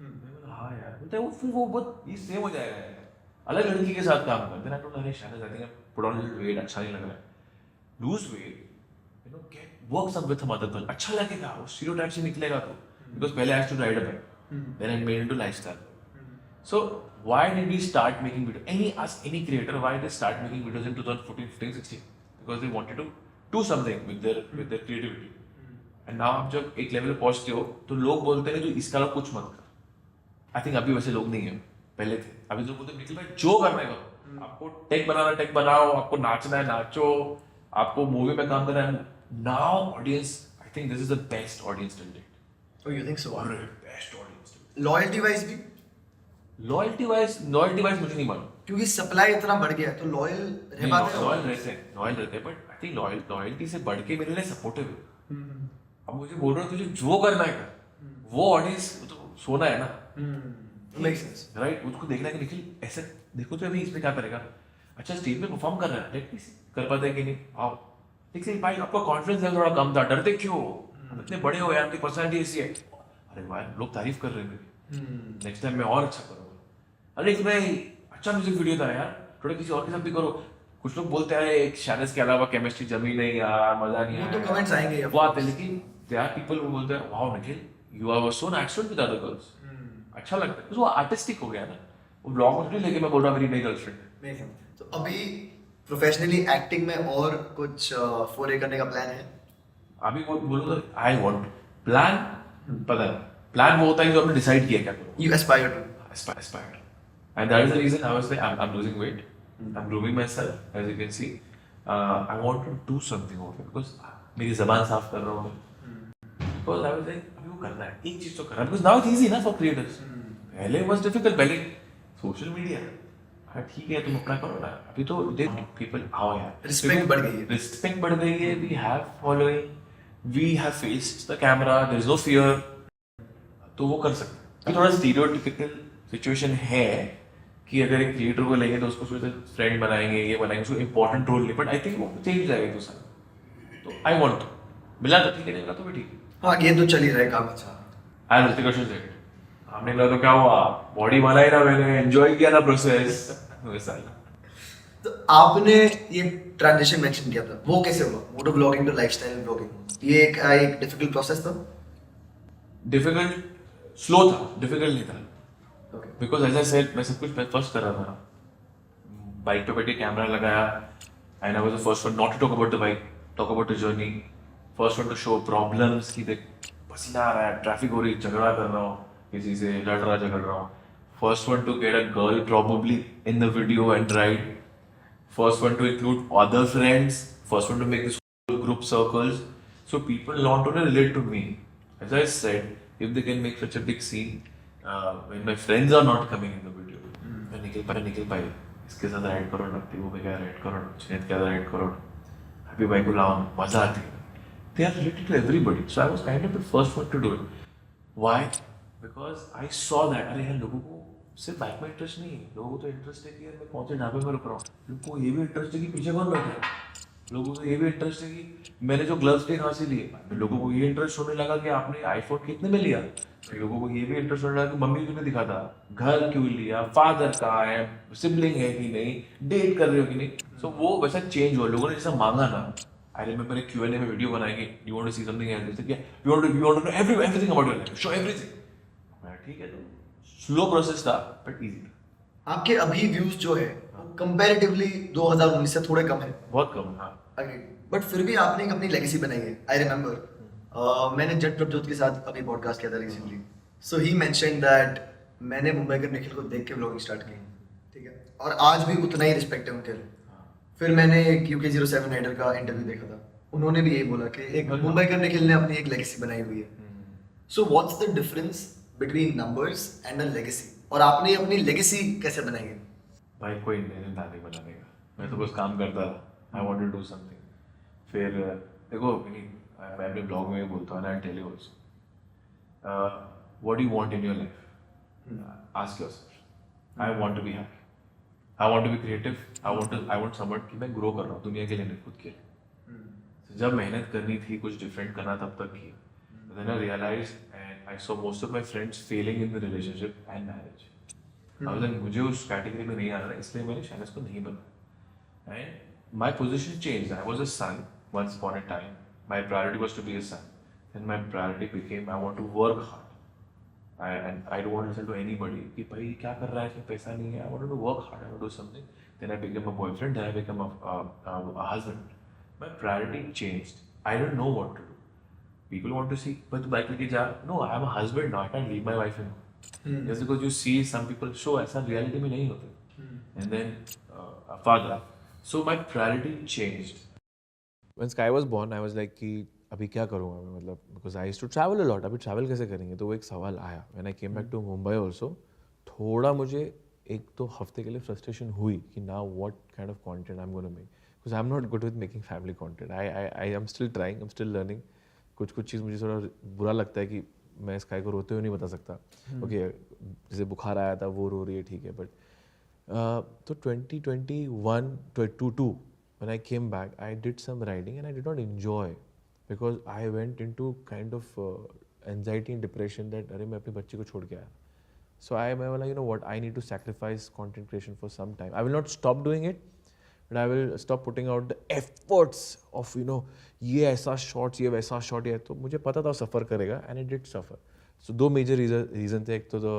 मैं बोला हाँ यार, बोलता है वो फिर वो बहुत ये सेम हो जाएगा यार, अलग लड़की के साथ काम कर. Then I told her, Shanice, I think I put on a little weight, अच्छा नहीं लग रहा है. Lose weight, you know, work some with some other girl, अच्छा लगेगा, वो stereotype से निकलेगा तो. Because पहले I used to ride a bike, then I made into lifestyle. So why did we start making videos? Ask any creator why they start making videos in 2014, 15, 16? Because they wanted to do something with their creativity. And now आप जब एक level पे पहुंचते हो तो लोग बोलते हैं तू इसका लोग कुछ मत कर. I think अभी वैसे लोग नहीं हैं, पहले थे. अभी तो बोलते हैं निखिल भाई जो करना है करो, आपको टेक बनाना टेक बनाओ, आपको नाचना है नाचो, आपको मूवी में काम करना है. Now audience, I think this is the best audience till date. Oh, you think so? Best audience till date. Loyalty wise भी, लॉयल्टी वाइज मुझे नहीं मालूम. क्योंकि सप्लाई इतना बढ़ गया है तो लॉयल रह पाते हो. लॉयल रहते हैं, बट आई थिंक लॉयल्टी से बढ़ के मेरे लिए सपोर्टिव है. अब मुझे बोल रहे हो तुझे जो करना है कर, वो ऑडियंस तो सोना है ना. Make sense. राइट, उसको देखना है कि निखिल ऐसे देखो तो अभी इसमें क्या करेगा, अच्छा स्टेज पे परफॉर्म कर रहा है, लेट मी सी कर पाता है कि नहीं. आओ निखिल भाई आपका कॉन्फिडेंस लेवल थोड़ा कम था, डरते क्यों, हम इतने बड़े हो यार, आपकी पर्सनालिटी ऐसी है. अरे भाई लोग तारीफ कर रहे हैं मेरी, नेक्स्ट टाइम मैं और अच्छा करूँगा. अरे भाई अच्छा म्यूजिक वीडियो था यार, थोड़ा किसी और के साथ भी करो. कुछ लोग बोलते हैं एक शैनिस के अलावा केमिस्ट्री जमी नहीं यार, मजा नहीं आया. वो तो कमेंट्स आएंगे वो आते हैं, लेकिन देयर आर पीपल हु बोलते हैं wow Nikhil you are so natural with other girls. अच्छा लगता है, तो वो आर्टिस्टिक हो गया ना. वो ब्लॉग में लेके मैं बोल रहा मेरी नई गर्लफ्रेंड है. तो अभी प्रोफेशनली एक्टिंग में और कुछ फोरे करने का प्लान है? अभी वो बोलो तो आई वांट प्लान पता नहीं, प्लान वो होता है जो आपने डिसाइड किया क्या करो. You aspire to. Aspired. And that is the reason I was like, I'm losing weight. I'm grooming myself, as you can see. I want to do something over it because मेरी ज़बान साफ कर रहा हूँ मैं. Because I was like, अभी वो करना है, एक चीज़ तो करना है. Because now it's easy ना for creators. पहले was difficult. पहले social media. हाँ ठीक है तुम अपना करो ना. अभी तो देख people आओ यार. Respect बढ़ गई है. Respect बढ़ गई है. We have following. We have faced the camera. There is no fear. तो वो कर सकते हैं. थोड़ा stereotypical सिचुएशन है कि अगर एक क्रिएटर को लेंगे तो उसको फिर फ्रेंड बनाएंगे ये बनाएंगे उसको इंपॉर्टेंट रोल नहीं बट आई थिंक वो चेंज जाएगा तो सर तो आई वांट टू मिला तो ठीक है नहीं मिला तो भी ठीक है. हाँ ये तो चल ही रहा है काम अच्छा. आई ऋतिक रोशन सेड हमने मिला तो क्या हुआ बॉडी बनाई ना मैंने एंजॉय किया ना प्रोसेस वैसा. तो आपने ये ट्रांजिशन मेंशन किया था वो कैसे हुआ मोटो ब्लॉगिंग टू लाइफस्टाइल ब्लॉगिंग ये एक डिफिकल्ट प्रोसेस था. डिफिकल्ट स्लो था डिफिकल्ट नहीं था. बिकॉज एज आई सेड मैं सब कुछ फर्स्ट कर रहा था. बाइक पे बैठ के कैमरा लगाया and I was the first one not to talk about the bike talk about the journey. First one to show problems की देख पसीना आ रहा है ट्रैफिक हो रही झगड़ा कर रहा हूँ किसी से लड़ रहा झगड़ रहा हूँ. First one to get a girl probably in the video and ride. First one to include other friends. First one to make this group circles so people want to relate to me. As I said, if they can make such a big scene when my friends are not coming in the video, मैं निकल पाई इसके साथ ride करो ना वो भी क्या ride करो ना चेत क्या राइड करो ना हैप्पी बाइक को लाओ मजा आती है. They are related to everybody. So I was kind of the first one to do it. Why? Because I saw that अरे यार लोगों को सिर्फ बाइक में इंटरेस्ट नहीं है लोगों को तो इंटरेस्ट है कि यार मैं कौन से ढाबे में रुक रहा हूँ. लोगों को ये भी इंटरेस्ट है कि पीछे कौन बैठा है. लोगों को ये भी इंटरेस्ट है कि मैंने जो ग्लव्स थे कहाँ से लिए. लोगों को ये इंटरेस्ट होने लगा कि आपने आईफोन कितने में लिया. लोगों को ये भी इंटरेस्ट होने लगा कि मम्मी क्यों नहीं दिखाता घर क्यों लिया फादर कहाँ है सिबलिंग है कि नहीं डेट कर रहे हो कि नहीं. सो वो वैसा चेंज हुआ लोगों ने जैसा मांगा ना. आई रिमेंबर एक Q&A में वीडियो बनाएंगे you want to see something else क्या you want to know everything about your life show everything. ठीक है तो स्लो प्रोसेस था बट इजी था. आपके अभी व्यूज जो है कंपैरेटिवली 2019 से थोड़े कम है. बहुत कम. हाँ बट फिर भी आपने एक अपनी लेगेसी बनाई है. आई रिमेंबर मैंने जट प्रभजोत के साथ अभी पॉडकास्ट किया था recently. So he mentioned that मैंने मुंबई के निखिल को देख के व्लॉगिंग स्टार्ट की. ठीक है और आज भी उतना ही रिस्पेक्ट है उनके लिए. फिर मैंने एक UK07 राइडर का इंटरव्यू देखा था उन्होंने भी यही बोला कि एक मुंबई का निखिल ने अपनी एक लेगेसी बनाई हुई है. So what's the difference between numbers and a legacy और आपने अपनी लेगेसी कैसे बनाई है. भाई कोई नहीं था नहीं बनाने का. मैं तो बस काम करता था. I want to do something. फिर देखो मैं अपने ब्लॉग में बोलता हूँ I tell you also what do you want in your life. Ask yourself. I want to be happy. I want to be creative. I want someone कि मैं grow कर रहा हूँ दुनिया के लिए नहीं खुद के लिए. जब मेहनत करनी थी कुछ डिफरेंट करना तब तक की. Then I realized and I saw most of my friends failing in the relationship and marriage. I was like मुझे उस कैटेगरी में नहीं आना इसलिए मैंने शायद इसको नहीं बना. And my position changed. I was a son once upon a time. My priority was to be a son. Then my priority became I want to work hard. And I don't want to listen to anybody कि भाई क्या कर रहा है इसमें पैसा नहीं है. I wanted to work hard. I want to do something. Then I became a boyfriend. Then I became a husband. My priority changed. I don't know what to do. People want to see, but the bike लेके जा. No, I am a husband now. I can't leave my wife in home. Just because you see some people show ऐसा reality में नहीं होते. And then a father. So my priority changed. When Sky was born, I was like कि अभी क्या करूँगा मैं मतलब because I used to travel a lot. अभी travel कैसे करेंगे तो वो एक सवाल आया. When I came back to Mumbai also, थोड़ा मुझे एक दो हफ्ते के लिए frustration हुई कि now what kind of content I'm going to make. Because I'm not good with making family content. I am still trying. I'm still learning. कुछ चीज़ मुझे थोड़ा बुरा लगता है कि मैं स्काई को रोते हुए नहीं बता सकता. ओके जैसे बुखार आया था वो रो रही है ठीक है बट तो 2021-22 when I came back I did some riding and I did not enjoy because I went into kind of anxiety and depression that अरे मैं अपने बच्चे को छोड़ के आया. So मैं बोला you know what I need to sacrifice content creation for some time. I will not stop doing it. But I will stop putting out the efforts of you know ये ऐसा शॉट्स ये वैसा shot ये तो मुझे पता था सफ़र करेगा and it did suffer. So दो major reason थे. एक तो the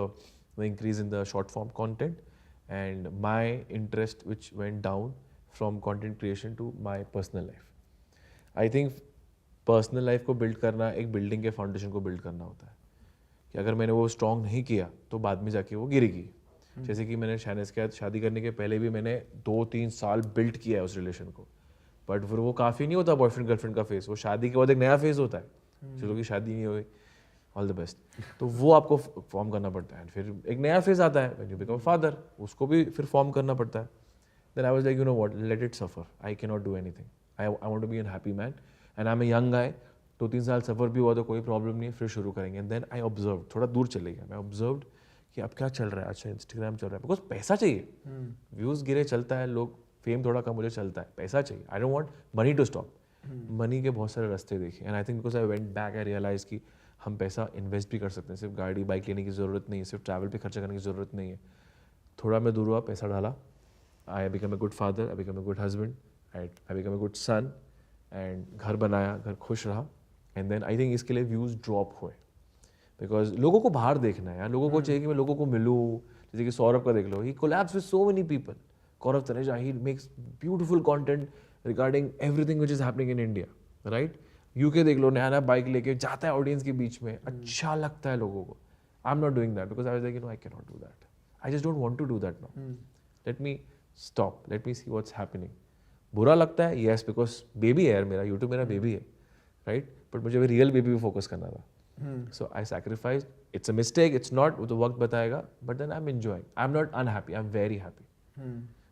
increase in the short form content and my interest which went down from content creation to my personal life. I think personal life को build करना एक building के foundation को build करना होता है कि अगर मैंने वो स्ट्रॉन्ग नहीं किया तो बाद में जाके वो गिरेगी। जैसे कि मैंने शाहनज़ के साथ शादी करने के पहले भी मैंने 2-3 साल बिल्ड किया है उस रिलेशन को, बट फिर वो काफ़ी नहीं होता बॉयफ्रेंड गर्लफ्रेंड का फेस, वो शादी के बाद एक नया फेस होता है। चलो कि शादी नहीं हुई, ऑल द बेस्ट, तो वो आपको फॉर्म करना पड़ता है। फिर एक नया फेज आता है व्हेन यू बिकम फादर, उसको भी फिर फॉर्म करना पड़ता है। Then I was like, you know what, let it suffer, I can not do anything, I want to be an happy man and I am a young guy. 2-3 साल सफ़र भी हुआ तो कोई प्रॉब्लम नहीं है, फिर शुरू करेंगे। एंड देन आई ऑब्जर्व, थोड़ा दूर चले गया, मैं ऑब्जर्व कि अब क्या चल रहा है। अच्छा इंस्टाग्राम चल रहा है, बिकॉज पैसा चाहिए, व्यूज़ गिरे चलता है, लोग फेम थोड़ा कम मुझे चलता है, पैसा चाहिए। I don't want money to stop. Money के बहुत सारे रास्ते देखे and I think because I went back I realise कि हम पैसा इन्वेस्ट भी कर सकते हैं, सिर्फ गाड़ी बाइक लेने की ज़रूरत नहीं है, सिर्फ ट्रैवल पे खर्चा करने की ज़रूरत नहीं है। थोड़ा मैं दूर हुआ, पैसा डाला, I become a good father, I become a good husband, I become a good son, and घर बनाया, घर खुश रहा। एंड देन आई थिंक इसके लिए व्यूज़ ड्रॉप हुए, बिकॉज लोगों को बाहर देखना है यार, लोगों को चाहिए कि मैं लोगों को मिलूँ। जैसे कि सौरभ का देख लो, he collabs with so many people, Gaurav Taneja, he makes beautiful content regarding everything which is happening in India, right. UK देख लो, नया नया बाइक लेके जाता है ऑडियंस के बीच में, अच्छा लगता है लोगों को। I am not doing that because I was like, you know, I can not do that, I just don't want to do that now, let me stop, let me see what's happening. बुरा लगता है, yes, because baby है यार, मेरा YouTube मेरा baby है, right, but मुझे अभी रियल बेबी पे फोकस करना था। So I sacrifice, it's a mistake, it's not, वो तो वक्त बताएगा, but then I am enjoying, I am not unhappy, I am very happy.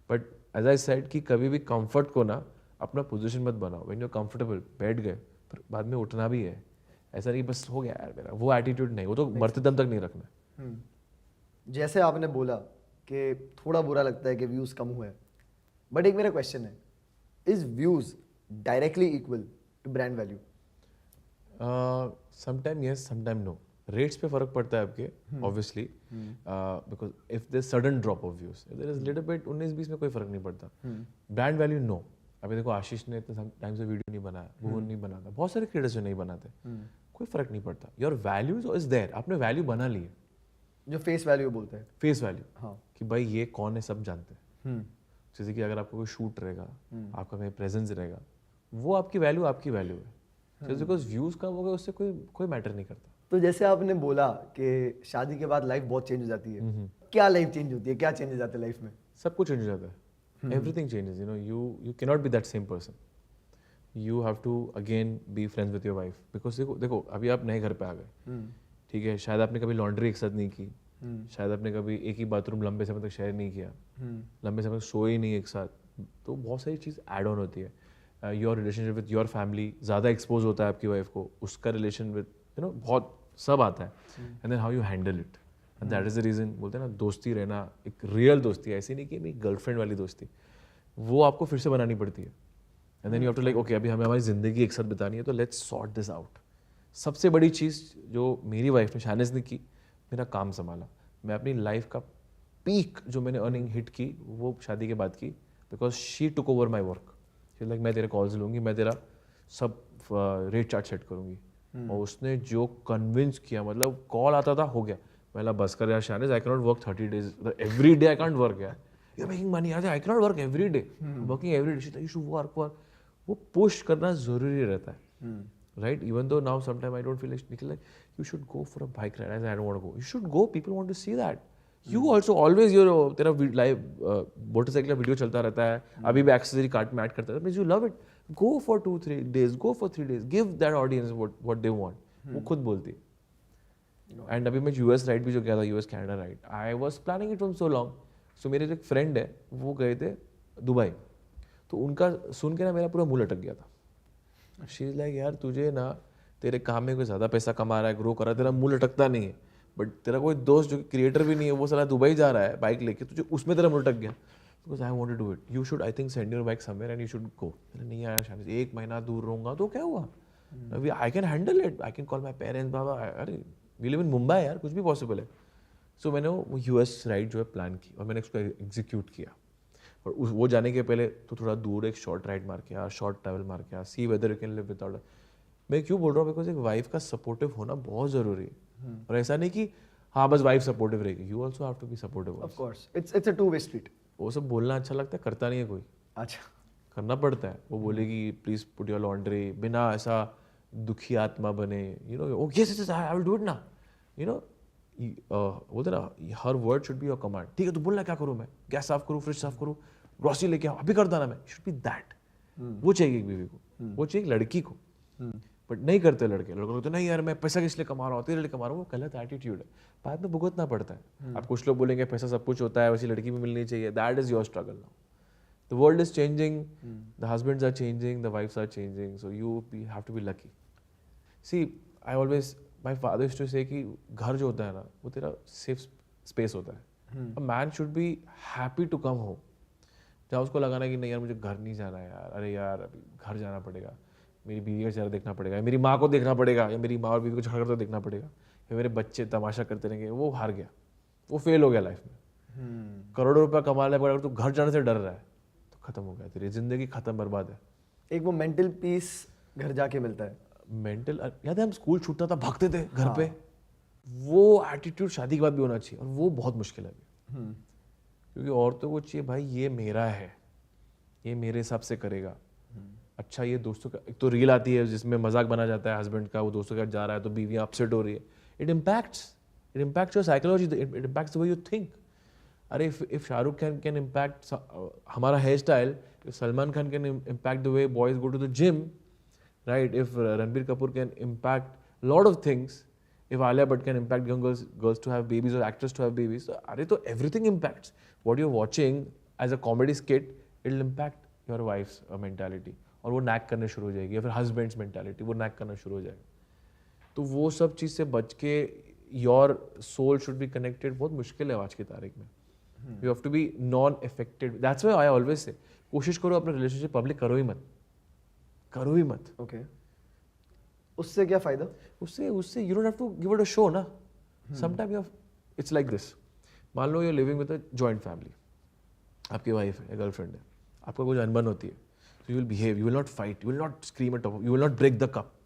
But as I said कि कभी भी कंफर्ट को ना अपना पोजीशन मत बनाओ। व्हेन यू कंफर्टेबल बैठ गए, पर बाद में उठना भी है, ऐसा नहीं बस हो गया यार मेरा, वो एटीट्यूड नहीं, वो तो मरते दम तक नहीं रखना। जैसे आपने बोला कि थोड़ा बुरा लगता है कि व्यूज कम हुए, बट एक मेरा क्वेश्चन है, is views directly equal to brand value? Sometime yes, sometime no. Rates पे फर्क पड़ता है आपके, obviously, because if there sudden drop of views, if there is little bit 19-20 में कोई फर्क नहीं पड़ता। Brand value no. अभी देखो, आशीष ने इतने टाइम से वीडियो नहीं बनाया, भुवन नहीं बनाता, बहुत सारे क्रिएटर्स जो नहीं बनाते, कोई फर्क नहीं पड़ता। योर वैल्यूज इज देयर, आपने वैल्यू बना ली है, जो फेस वैल्यू बोलते हैं, फेस वैल्यू, हाँ, कि भाई ये कौन है सब जानते हैं। जैसे कि अगर आपका कोई शूट रहेगा, आपका कहीं प्रेजेंस रहेगा, वो आपकी वैल्यू है। जस्ट बिकॉज व्यूज कम हो गए उससे कोई मैटर नहीं करता। तो जैसे आपने बोला कि शादी के बाद लाइफ बहुत चेंज हो जाती है, क्या लाइफ चेंज होती है, क्या चेंज हो जाता है लाइफ में? सब कुछ चेंज हो जाता है, everything changes, you know, you can not be that same person, you have to again be friends with your wife. Because देखो अभी आप नए घर पे आ गए, ठीक है, शायद आपने कभी लॉन्ड्री एक साथ नहीं की, शायद आपने कभी एक ही बाथरूम लंबे समय तक शेयर नहीं किया, लंबे समय तक सोए नहीं एक साथ, तो बहुत सारी चीज़ ऐड ऑन होती है। Your relationship with your family ज़्यादा एक्सपोज होता है आपकी वाइफ को, उसका रिलेशन विद, यू नो, बहुत सब आता है। And then how you handle it, and that is the reason, बोलते हैं ना, दोस्ती रहना, एक रियल दोस्ती, ऐसी नहीं कि मेरी गर्लफ्रेंड वाली दोस्ती, वो आपको फिर से बनानी पड़ती है। And then you have to like, okay, अभी हमें हमारी ज़िंदगी एक साथ बितानी है, तो लेट्स सॉर्ट दिस आउट। सबसे बड़ी चीज़ जो मेरी वाइफ ने, शाहनज़ ने की, मेरा काम संभाला। मैं अपनी लाइफ का पीक जो मैंने अर्निंग हिट की, वो शादी के बाद की, because she took over my work. Like मैं तेरे कॉल्स लूँगी, मैं तेरा सब रेट चार्ट सेट करूँगी, और उसने जो कन्विंस किया, मतलब कॉल आता था, हो गया, पहला बस कर यार Shahnaz, I can not work 30 days every day, I can't work यार, you are making money, I can not work every day, working every day, you should work. वो पुश करना जरूरी रहता है, right. Even though now sometime I don't feel like you should go for a bike ride, I don't want to go, you should go, people want to see that. You also always your, तेरा live motorcycle का video चलता रहता है, अभी भी accessory cart में add करता है, means you love it, go for 2-3 days, go for 3 days, give that audience what they want, वो खुद बोलती है। एंड अभी मैं यूएस राइड भी जो गया था, US Canada ride, I was planning it from so long. So मेरे जो एक फ्रेंड है, वो गए थे दुबई, तो उनका सुन के ना मेरा पूरा मुंह लटक गया था। शी इज लाइक, यार तुझे ना तेरे काम में कोई ज़्यादा पैसा कमा रहा है, ग्रो कर रहा है, तेरा मुंह लटकता नहीं है, बट तेरा कोई दोस्त जो क्रिएटर भी नहीं है, वो साला दुबई जा रहा है बाइक लेके, तुझे उसमें तेरा मुंह लटक गया। Because I want to do it, you should, I think, send your bike somewhere and you should go. नहीं आया शायद, 1 महीना दूर रहूँगा तो क्या हुआ, अभी I can handle it, I can call my parents, बाबा, अरे वी लिव इन मुंबई यार, कुछ भी पॉसिबल है। सो मैंने वो यूएस राइड जो है प्लान की, और मैंने उसको एग्जीक्यूट किया। और वो जाने के पहले तो थोड़ा दूर एक शॉर्ट राइड मार के, शॉर्ट ट्रैवल मार के, see whether you can live without. मैं क्यों बोल रहा हूँ, बिकॉज एक वाइफ का सपोर्टिव होना बहुत ज़रूरी है। और ऐसा नहीं कि हाँ बस वाइफ सपोर्टिव रहेगी, you also have to be supportive. Of course, it's a two way street. वो सब बोलना अच्छा लगता है, करता नहीं है कोई। अच्छा, करना पड़ता है। वो बोलेगी प्लीज पुट योर लॉन्ड्री, बिना ऐसा दुखी आत्मा बने, you know, yes yes I will do it ना, यू नो, बोलते ना, हर word should be your command. ठीक है, तू बोलना क्या करूँ मैं, गैस साफ करूँ, फ्रिज साफ करूँ, ग्रॉसरी लेके आओ, अभी कर देना मैं. Should be that. वो चाहिए एक बीवी को, वो चाहिए एक लड़की को. बट नहीं करते लड़के तो नहीं यार मैं पैसा किस लिए कमा रहा हूँ, तेरे लिए कमा रहा हूँ. वो गलत एटीट्यूड है, बाद में भुगतना पड़ता है. आप कुछ लोग बोलेंगे पैसा सब कुछ होता है, वैसी लड़की भी मिलनी चाहिए. That is your struggle now. The world is changing, the husbands are changing, the wives are changing, so you have to be lucky. See, my father used to say कि घर जो होता है ना, वो तेरा safe space होता है. A man should be happy to come home. जहाँ उसको लगाना कि नहीं यार मुझे घर नहीं जाना है यार, अरे यार अभी घर जाना पड़ेगा, मेरी बीवी का चेहरा देखना पड़ेगा, मेरी माँ को देखना पड़ेगा, या मेरी माँ और बीवी को झगड़ा करते देखना पड़ेगा, या मेरे बच्चे तमाशा करते रहेंगे. वो हार गया, वो फेल हो गया लाइफ में. करोड़ों रुपया कमाने पर अगर तू घर जाने से डर रहा है, खत्म हो गया, तेरी जिंदगी खत्म, बर्बाद है. एक वो मेंटल पीस घर जाके मिलता है. मेंटल, याद है हम स्कूल छूटता था भागते थे घर पे, वो एटीट्यूड शादी के बाद भी होना चाहिए, और वो बहुत मुश्किल है अभी. क्योंकि औरतों को चाहिए भाई ये मेरा है, ये मेरे हिसाब से करेगा. अच्छा ये दोस्तों का एक तो रील आती है जिसमें मजाक बना जाता है हस्बैंड का, वो दोस्तों के साथ जा रहा है तो बीवी अपसेट हो रही है. It impacts your psychology, it impacts the way you think. अरे if Shahrukh Khan can impact हमारा hair style, if Salman Khan can impact the way boys go to the gym, right? If Ranbir Kapoor can impact a lot of things, if Alia Bhatt can impact young girls to have babies or actors to have babies, so अरे तो everything impacts. What you're watching as a comedy skit, it'll impact your wife's mentality, और वो nag करने शुरू हो जाएगी, या फिर husband's mentality, वो nag करना शुरू हो जाएगा. तो वो सब चीज़ से बच के your soul should be connected बहुत मुश्किल है आज की तारीख में. You have to be non-affected. That's why I always say, कोशिश करो अपना रिलेशनशिप पब्लिक करो ही मत, करो ही मत. ओके, उससे क्या फायदा? उससे you don't have to give it a show ना. Sometimes it's like this. मान लो you're living with a joint family. आपकी वाइफ है, गर्लफ्रेंड है, आपका कुछ अनबन होती है, so you will behave, you will not fight, you will not scream at top, you will not break the cup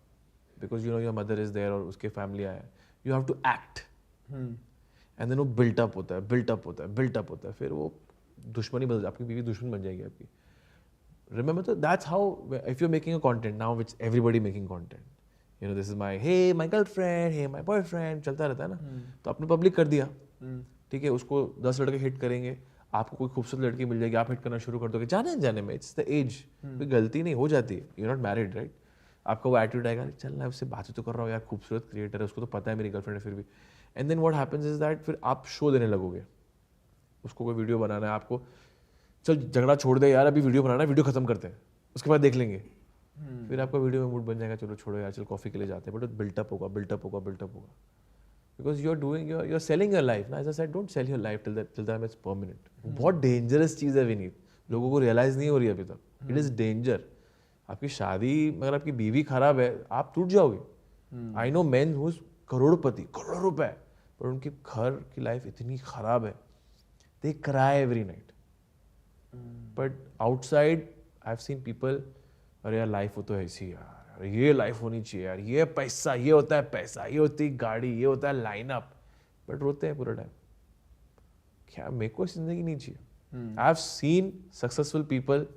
because you know your mother is there और उसके फैमिली आया है. You have to act. And then वो buildup होता है, फिर वो दुश्मनी बदल, आपकी बीवी दुश्मन बन जाएगी आपकी. रिमेंबर, तो that's how if you are making a content now which everybody making content, you know this is my girlfriend, my boyfriend, चलता रहता है ना. तो आपने पब्लिक कर दिया, ठीक है, उसको 10 लड़के हिट करेंगे, आपको कोई खूबसूरत लड़की मिल जाएगी, आप हिट करना शुरू कर दोगे जाने में. इट्स द एज, कोई गलती नहीं, हो जाती है. You not married, right? आपका वो एटीट्यूड आएगा, चल ना उससे बातें तो कर रहा हूँ यार, खूबसूरत क्रिएटर है, उसको तो पता है मेरी गर्लफ्रेंड है फिर भी. And then what happens is that फिर आप शो देने लगोगे, उसको कोई वीडियो बनाना है, आपको चल झगड़ा छोड़ दे यार, अभी वीडियो बनाना है, वीडियो खत्म करते हैं, उसके बाद देख लेंगे. फिर आपका वीडियो में मूड बन जाएगा, चलो छोड़ो यार, चल कॉफी के लिए जाते हैं. बट बिल्टअप होगा, because you are selling your life ना. As I said, don't sell your life till that it's permanent. बहुत डेंजरस चीज़ है विनीत, लोगों को रियलाइज नहीं हो रही अभी तक. It is danger. आपकी शादी, अगर आपकी बीवी खराब है, आप टूट जाओगे. I know man who is करोड़पति, करोड़ों रुपए, पर उनके घर की लाइफ इतनी खराब है, दे cry every night. But outside I have seen people, अरे यार लाइफ हो तो ऐसी यार, ये लाइफ होनी चाहिए यार, ये पैसा, ये होता है पैसा, ये होती है गाड़ी, ये होता है लाइनअप, बट रोते हैं पूरा टाइम. क्या मेरे को जिंदगी नहीं चाहिए. आई have scene successful people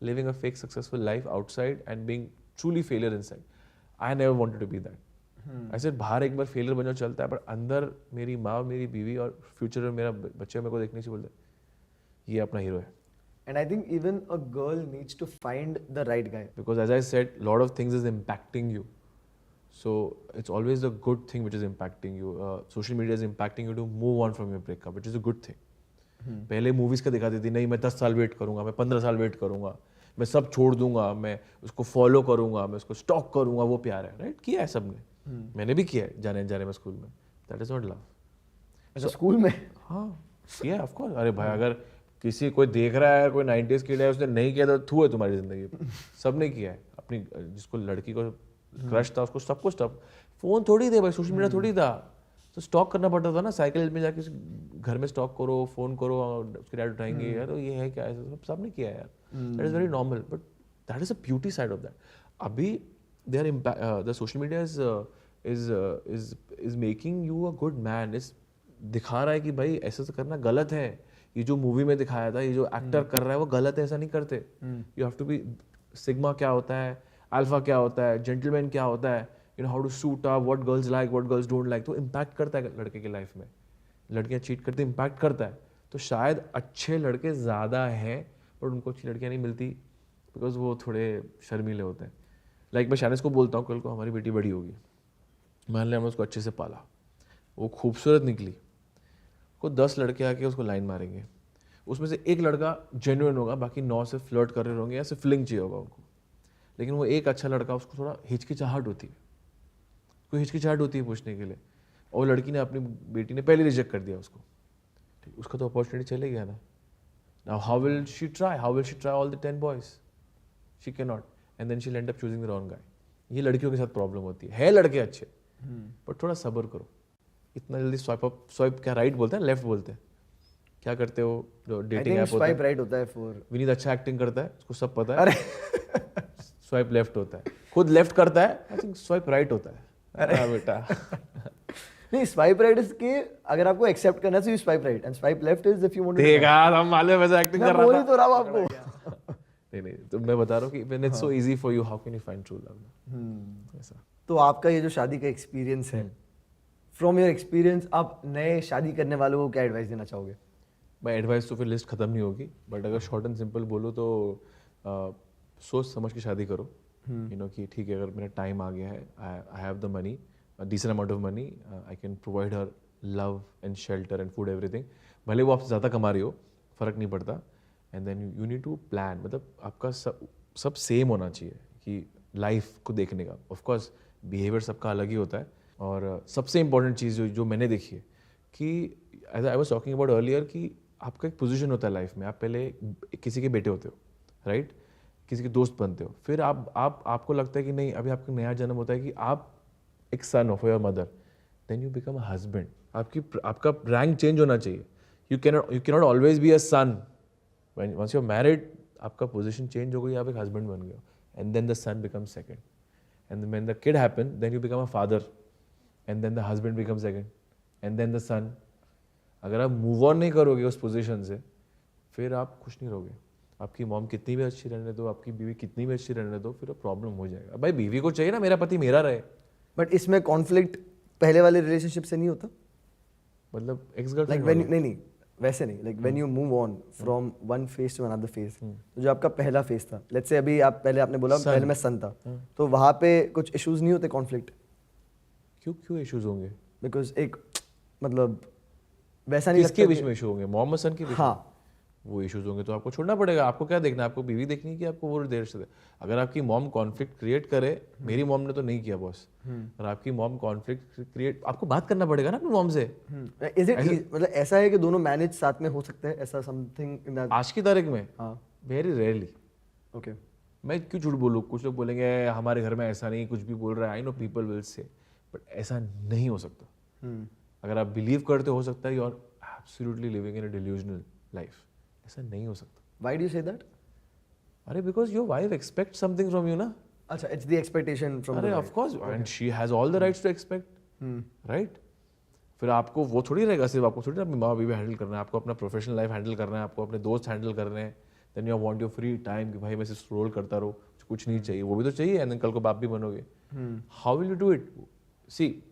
living a fake successful life outside and being truly failure inside. I never wanted to be that. I said बाहर एक बार फेलियर बन जाओ चलता है, पर अंदर मेरी माँ, मेरी बीवी और फ्यूचर में मेरा बच्चे मेरे को देखने से बोलते ये अपना हीरो है. And I think even a girl needs to find the right guy. Because as I said, lot of things is impacting you. So it's always the good thing which is impacting you. Social media is impacting you to move on from your breakup, which is a good thing. पहले movies का दिखाती थी, नहीं मैं 10 साल wait करूंगा, मैं 15 साल वेट करूंगा, मैं सब छोड़ दूंगा, मैं उसको फॉलो करूंगा, मैं उसको स्टॉक करूंगा, वो प्यार है, राइट? किया है सबने, मैंने भी किया है जाने में स्कूल में. That is not love. अच्छा, स्कूल में? हाँ किया ऑफ कोर्स. अरे भाई, अगर किसी कोई देख रहा है, कोई 90s किड है, उसने नहीं किया तो थू है तुम्हारी जिंदगी पे. सबने किया है. अपनी जिसको लड़की को क्रश था उसको सब कुछ. फोन थोड़ी थे भाई, सोशल मीडिया थोड़ी था, तो स्टॉक करना पड़ता था ना. साइकिल में जाके घर में स्टॉक करो, फोन करो, उसके डैड उठाएंगे, यार ये है क्या, ऐसा सब ने किया है यार. That is very normal, but that is a beauty side of that. अभी they are the social media is making you a good man. इज दिखा रहा है कि भाई ऐसा तो करना गलत है, ये जो मूवी में दिखाया था, ये जो एक्टर कर रहा है वो गलत है, ऐसा नहीं करते. You have to be sigma क्या होता है, अल्फा क्या होता है, जेंटलमैन क्या होता है, you know how to suit up, what girls like, what girls don't like, तो इम्पैक्ट करता है लड़के की लाइफ में. लड़कियां चीट करती इम्पैक्ट करता है. तो शायद अच्छे लड़के ज़्यादा हैं बट उनको अच्छी लड़कियां नहीं मिलती बिकॉज वो थोड़े शर्मीले होते हैं. लाइक मैं शानिस को बोलता हूँ कल को हमारी बेटी बड़ी होगी, मान लिया हमने उसको अच्छे से पाला, वो खूबसूरत निकली, को 10 लड़के आके उसको लाइन मारेंगे, उसमें से एक लड़का जेन्युइन होगा, बाकी 9 से फ्लर्ट कर रहे होंगे या सिर्फ फिलिंग चाहिए होगा उनको. लेकिन वो एक अच्छा लड़का, उसको थोड़ा हिचकिचाहट होती है, कोई हिचकिचाहट होती है पूछने के लिए, और लड़की ने अपनी बेटी ने पहले रिजेक्ट कर दिया उसको, ठीक, उसका तो अपॉर्चुनिटी चले गया ना. Now how will she try all the 10 boys? She can not, and then she end up choosing the wrong guy. ये लड़कियों के साथ प्रॉब्लम होती है लड़के अच्छे बट थोड़ा सब्र करो. इतना जल्दी स्वाइप क्या राइट बोलते हैं, लेफ्ट बोलते हैं, क्या करते हो जो डेटिंग ऐप होता है, स्वाइप राइट होता है फॉर विनीत अच्छा एक्टिंग करता है, उसको सब पता है. अरे स्वाइप लेफ्ट होता है, खुद लेफ्ट करता है, आई थिंक स्वाइप राइट होता है. अरे बेटा नहीं, स्वाइप राइट इज के अगर आपको एक्सेप्ट करना है तो you swipe right and swipe left is if you want to. ठीक है, हम मालूम है वैसे एक्टिंग कर रहा था. बोल ही तो रहा हूं आपको. नहीं तो मैं बता रहा हूँ कि when it's so easy for you, how can you find true love. ऐसा. तो आपका ये जो शादी का एक्सपीरियंस है, फ्रॉम योर एक्सपीरियंस आप नए शादी करने वालों को क्या एडवाइस देना चाहोगे? भाई एडवाइस तो फिर लिस्ट खत्म नहीं होगी, बट अगर शॉर्ट एंड सिंपल बोलो तो सोच समझ के शादी करो. यू नो कि ठीक है, अगर मेरा टाइम आ गया है, I have the money, decent amount of money, I can provide her love and shelter and food everything. भले वो आपसे ज़्यादा कमा रही हो, फ़र्क नहीं पड़ता. And then you need to plan, मतलब आपका सब सेम होना चाहिए कि लाइफ को देखने का. ऑफकोर्स बिहेवियर सबका अलग ही होता है. और सबसे इंपॉर्टेंट चीज़ जो मैंने देखी है कि as I was talking about earlier कि आपका एक पोजीशन होता है लाइफ में. आप पहले किसी के बेटे होते हो, राइट, किसी के दोस्त बनते हो, फिर आपको लगता है कि नहीं अभी आपका नया जन्म होता है कि आप एक son of your mother, then you become a husband. आपका रैंक चेंज होना चाहिए. You cannot always be a son. Once you are married, आपका पोजीशन चेंज हो गई, आप एक हस्बैंड बन गए, and then the son become second, and when the kid happen then you become a father, and then the husband become second, and then the son. अगर आप move on नहीं करोगे उस पोजीशन से, फिर आप खुश नहीं रहोगे. आपकी मॉम कितनी भी अच्छी रहने दो, आपकी बीवी कितनी भी अच्छी रहने दो, फिर प्रॉब्लम हो जाएगा. भाई बीवी को चाहिए ना मेरा पति मेरा रहे. बट इसमें कॉन्फ्लिक्ट पहले वाले रिलेशनशिप से नहीं होता? मतलब एक्स लाइक गर्लफ्रेंड नहीं वैसे नहीं, like when you move on from one phase two another phase, तो जो आपका पहला फेज था, लेट्स से अभी आप पहले आपने बोला पहले मैं सन था, तो वहाँ पे कुछ इश्यूज नहीं होते कॉन्फ्लिक्ट? क्यों इश्यूज होंगे? बिकॉज एक मतलब वैसा नहीं किसके लगता बीच में इशू होंगे? मोहम्मद हसन के बीच में? हाँ, वो इश्यूज होंगे तो आपको छोड़ना पड़ेगा. आपको क्या देखना है? आपको बीवी देखनी है कि आपको वो देर से? अगर आपकी मॉम कॉन्फ्लिक्ट क्रिएट करे, मेरी मॉम ने तो नहीं किया बॉस, और आपकी मॉम कॉन्फ्लिक्ट क्रिएट, आपको बात करना पड़ेगा ना अपनी मॉम से. इज इट मतलब ऐसा है कि दोनों मैनेज साथ में हो सकते हैं, ऐसा समथिंग इन दैट? आज की तारीख में हाँ, वेरी रेयरली. ओके. मैं क्यों झूठ बोलूँ? कुछ लोग बोलेंगे हमारे घर में ऐसा नहीं, कुछ भी बोल रहा है. I know people will say, but ऐसा नहीं हो सकता. अगर आप बिलीव करते हो सकता है, you are absolutely living in a delusional life. ऐसा नहीं हो सकता. Why do you say that? अरे because your wife expect something from you ना. अच्छा, it's the expectation from अरे the of course, and she has all the rights to expect, right. फिर आपको वो थोड़ी रहेगा, सिर्फ आपको थोड़ी ना अपनी माँ बीवी हैंडल करना है, आपको अपना प्रोफेशनल लाइफ हैंडल करना है, आपको अपने दोस्त हैंडल करने हैं. Then you want your free time कि भाई मैं सिर्फ स्क्रॉल करता रहूँ, कुछ नहीं चाहिए, वो भी तो चाहिए. एंड देन कल को बाप भी बनोगे. How will you do it? See,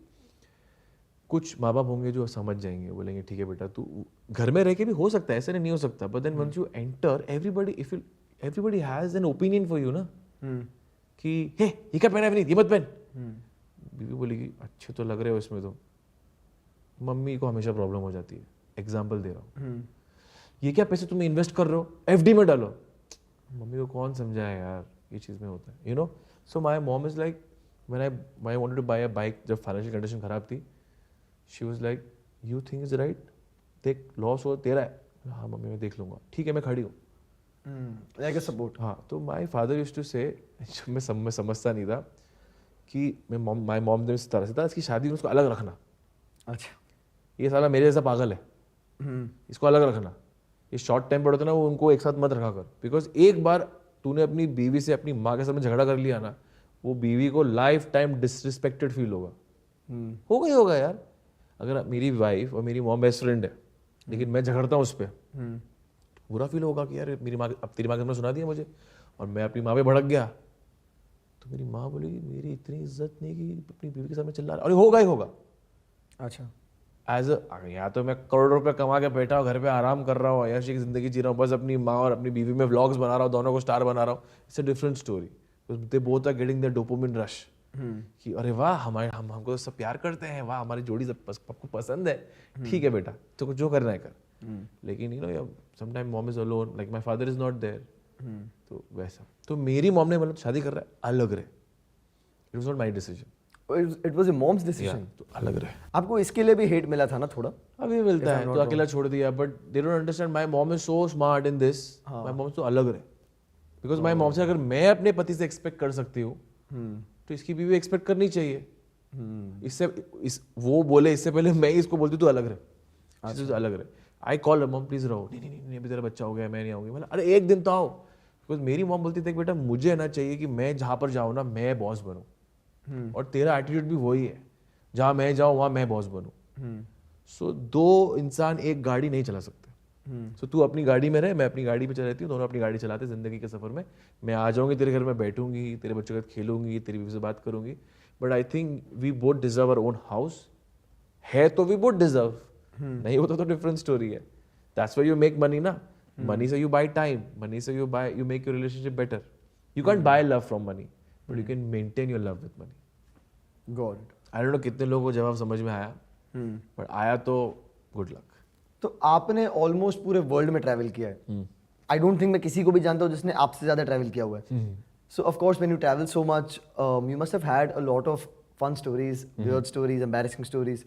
कुछ माँ बाप होंगे जो समझ जाएंगे, बोलेंगे ठीक है बेटा तू घर में रह के भी हो सकता है, ऐसे नहीं हो सकता. But then once you enter, everybody has an opinion for you ना, कि हे ये क्या पहना है, ये मत पहन. बीवी बोलेगी अच्छे तो लग रहे हो इसमें, तो मम्मी को हमेशा प्रॉब्लम हो जाती है. एग्जाम्पल दे रहा हूँ, ये क्या पैसे तुम इन्वेस्ट कर रहे हो, एफडी में डालो. मम्मी को कौन समझाए यार, ये चीज़ में होता है, you know. So my mom is like, when I wanted to buy a bike, जब फाइनेंशियल कंडीशन खराब थी, she was like you think is right, देख लॉस हो तेरा है. हाँ मम्मी मैं देख लूंगा, ठीक है मैं खड़ी हूँ. Like a support. हाँ, तो माई फादर यूज्ड टू से, मैं समझता नहीं था कि माई मॉम ने इस तरह से था, इसकी शादी में उसको अलग रखना. अच्छा, ये साला मेरे जैसा पागल है, इसको अलग रखना. ये शॉर्ट टेम्पर्ड होता है ना, वो उनको एक साथ मत रखा कर. बिकॉज एक बार तूने अपनी बीवी से अपनी माँ के साथ में झगड़ा कर लिया ना, वो बीवी को लाइफ टाइम डिसरिस्पेक्टेड फील होगा. होगा यार. अगर मेरी वाइफ और मेरी मॉम बेस्ट फ्रेंड है, लेकिन मैं झगड़ता हूँ उस पर, बुरा फील होगा कि यार मेरी माँ, अब तेरी माँ ने सुना दिया मुझे और मैं अपनी माँ पे भड़क गया, तो मेरी माँ बोली मेरी इतनी इज्जत नहीं कि अपनी बीवी के सामने चिल्ला रहा, अरे होगा ही होगा। अच्छा। एज या तो मैं करोड़ रुपए कमा के बैठा हूँ घर पे आराम कर रहा हूँ, अय्याशी की जिंदगी जी रहा हूँ, बस अपनी माँ और अपनी बीवी में व्लॉग्स बना रहा हूँ, दोनों को स्टार बना रहा हूँ, it's a different story. They both are getting the dopamine rush कि अरे वाह हमारे हमको तो सब प्यार करते हैं, वाह हमारी जोड़ी सबको पसंद है, ठीक है बेटा तो जो करना है कर। लेकिन you know sometime mom is alone, like my father is not there, तो वैसा। तो मेरी मॉम ने मतलब शादी कर रहा है अलग रहे, it was not my decision, it was a mom's decision. तो अलग रहे। आपको इसके लिए भी हेट मिला था ना थोड़ा? अभी मिलता है तो अकेला छोड़ दिया, but they don't understand my mom is so smart in this, my mom तो अलग रहे, बिकॉज माय मॉम से अगर मैं अपने पति से एक्सपेक्ट कर सकती हूँ तो इसकी बीवी एक्सपेक्ट करनी चाहिए। वो बोले इससे पहले मैं ही इसको बोलती तू अलग रहे, इससे अलग रहे। आई कॉल मॉम प्लीज रहो, नहीं नहीं नहीं अभी तेरा बच्चा हो गया मैं नहीं आऊंगी, मतलब अरे एक दिन तो आओ, बिकॉज मेरी मॉम बोलती थी बेटा मुझे ना चाहिए कि मैं जहाँ पर जाऊँ ना मैं बॉस बनूँ, और तेरा एटीट्यूड भी वही है, जहाँ मैं जाऊँ वहाँ मैं बॉस बनूँ। सो दो इंसान एक गाड़ी नहीं चला सकते। सो तू अपनी गाड़ी में रहे, मैं अपनी गाड़ी में चला रहती हूँ, दोनों अपनी गाड़ी चलाते जिंदगी के सफर में। मैं आ जाऊंगी तेरे घर में बैठूंगी, तेरे बच्चों के साथ खेलूंगी, तेरी बीवी से बात करूंगी, but I think we both deserve our own house. है तो वी बोथ डिजर्व, नहीं होता तो डिफरेंट स्टोरी है। That's why you make money ना, मनी से यू बाय टाइम, मनी से you make your relationship better. You can't buy love from money, but you can maintain your love with money. Got it. I don't know कितने लोगों को जवाब समझ में आया, बट आया तो गुड लक। तो आपने ऑलमोस्ट पूरे वर्ल्ड में ट्रैवल किया है। आई डोंट थिंक मैं किसी को भी जानता हूँ जिसने आपसे ज़्यादा ट्रैवल किया हुआ है। So of course when you travel so much you must have had a lot of fun stories, weird stories, embarrassing stories.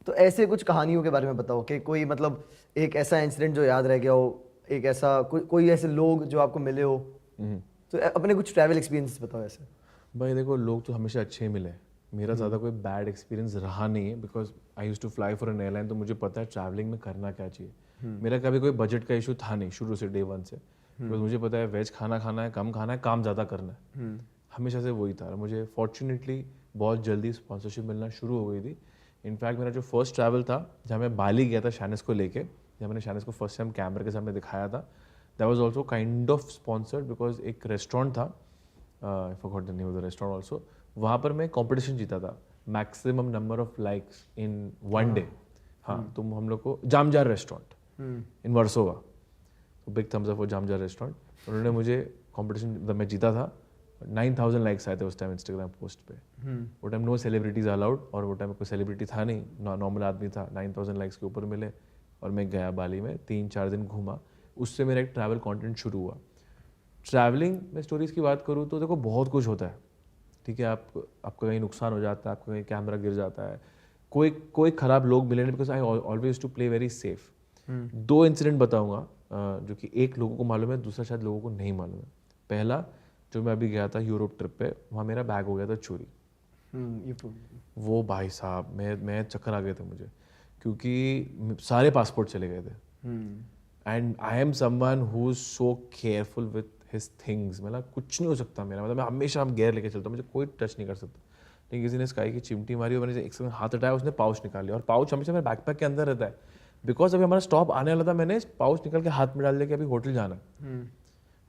तो ऐसे कुछ कहानियों के बारे में बताओ कि कोई मतलब एक ऐसा इंसिडेंट जो याद रह गया हो, एक ऐसा कोई ऐसे लोग जो आपको मिले हो। तो अपने कुछ ट्रैवल एक्सपीरियंस बताओ ऐसे। भाई देखो लोग तो हमेशा अच्छे ही मिले, मेरा ज़्यादा कोई बैड एक्सपीरियंस रहा नहीं है, because I use to fly for an airline, तो मुझे पता है ट्रैवलिंग में करना क्या चाहिए। मेरा कभी कोई बजट का इशू था नहीं शुरू से, डे वन से, बिकॉज मुझे पता है वेज खाना खाना है, कम खाना है, काम ज़्यादा करना है, हमेशा से वही था। मुझे फॉर्चुनेटली बहुत जल्दी स्पॉन्सरशिप मिलना शुरू हो गई थी। इनफैक्ट मेरा जो फर्स्ट ट्रैवल था जहाँ मैं बाली गया था शैनिस को लेके, जहाँ मैंने शैनिस को फर्स्ट टाइम कैमरे के सामने दिखाया था, that was also kind of sponsored, because एक रेस्टोरेंट था, I forgot the name of the restaurant also, वहाँ पर मैं कंपटीशन जीता था, maximum number of likes in one day. हाँ, तो हम लोग को जामजार रेस्टोरेंट इन वर्सोवा, तो big thumbs up for Jamjar restaurant. उन्होंने मुझे कंपटीशन मैं जीता था, 9000 लाइक्स आए थे उस टाइम इंस्टाग्राम पोस्ट पे। वो टाइम नो सेलिब्रिटीज अलाउड, और वो टाइम कोई सेलिब्रिटी था नहीं, नॉर्मल आदमी था। 9000 लाइक्स के ऊपर मिले और मैं गया बाली में, 3-4 दिन घूमा। उससे मेरा एक ट्रैवल कंटेंट शुरू हुआ। ट्रैवलिंग में स्टोरीज की बात करूँ तो देखो बहुत कुछ होता है, ठीक है। आपका कहीं नुकसान हो जाता है, आपका कहीं कैमरा गिर जाता है, कोई खराब लोग मिले नहीं, because I always to play very safe. 2 incident बताऊंगा जो कि एक लोगों को मालूम है, दूसरा शायद लोगों को नहीं मालूम है। पहला, जो मैं अभी गया था यूरोप ट्रिप पे, वहाँ मेरा बैग हो गया था चोरी। वो भाई साहब मैं चक्कर आ गए थे मुझे, क्योंकि सारे पासपोर्ट चले गए थे। And I am someone who is so careful with his things, मतलब कुछ नहीं हो सकता मेरा, मतलब मैं हमेशा गेयर लेके चलता हूँ, मुझे कोई टच नहीं कर सकता। लेकिन किसी ने स्काई की चिमटी मारी और मैंने एक सेकंड हाथ हटाया, उसने पाउच निकाल लिया, और पाउच हमेशा मेरे बैकपैक के अंदर रहता है, बिकॉज अभी हमारा स्टॉप आने वाला था। मैंने पाउच निकाल के हाथ में डाल दिया कि अभी होटल जाना है।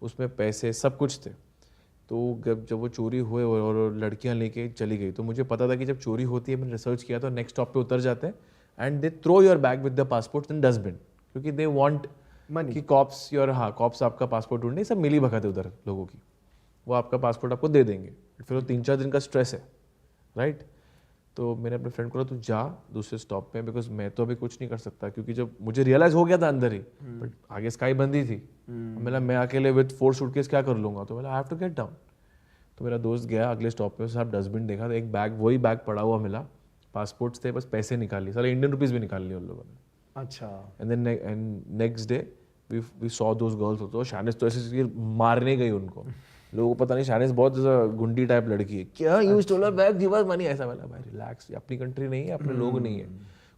उसमें पैसे सब कुछ थे। तो जब वो चोरी हुए और लड़कियां लेके चली गई, तो मुझे पता था कि जब चोरी होती है, मैंने रिसर्च किया, तो नेक्स्ट स्टॉप पे उतर जाते हैं and they throw your bag with the passport in dustbin, क्योंकि दे वांट मनी कि कॉप्स आपका पासपोर्ट ढूंढने, सब मिली भगत है उधर लोगों की, वो आपका पासपोर्ट आपको दे देंगे, फिर वो 3-4 दिन का स्ट्रेस है, राइट। तो मैंने अपने फ्रेंड को बोला तू जा दूसरे स्टॉप पे, बिकॉज मैं तो अभी कुछ नहीं कर सकता, क्योंकि जब मुझे रियलाइज हो गया था अंदर ही, बट आगे स्काई बंदी थी। मैं अकेले विद 4 सूटकेस क्या कर लूंगा, तो I have to get down. तो मेरा दोस्त गया अगले स्टॉप पे, साहब डस्टबिन देखा, तो एक बैग, वही बैग पड़ा हुआ मिला, पासपोर्ट्स थे, बस पैसे निकाल लिए, सारे इंडियन रुपीज भी निकाल लिए उन लोगों ने। अच्छा। And then next day we saw those girls, तो शैनिस तो ऐसे मारने गई उनको, लोगों को पता नहीं शैनिस बहुत गुंडी टाइप लड़की है, क्या you stolen bag give us money, ऐसा वाला। भाई रिलैक्स, अपनी कंट्री नहीं है, अपने लोग नहीं है,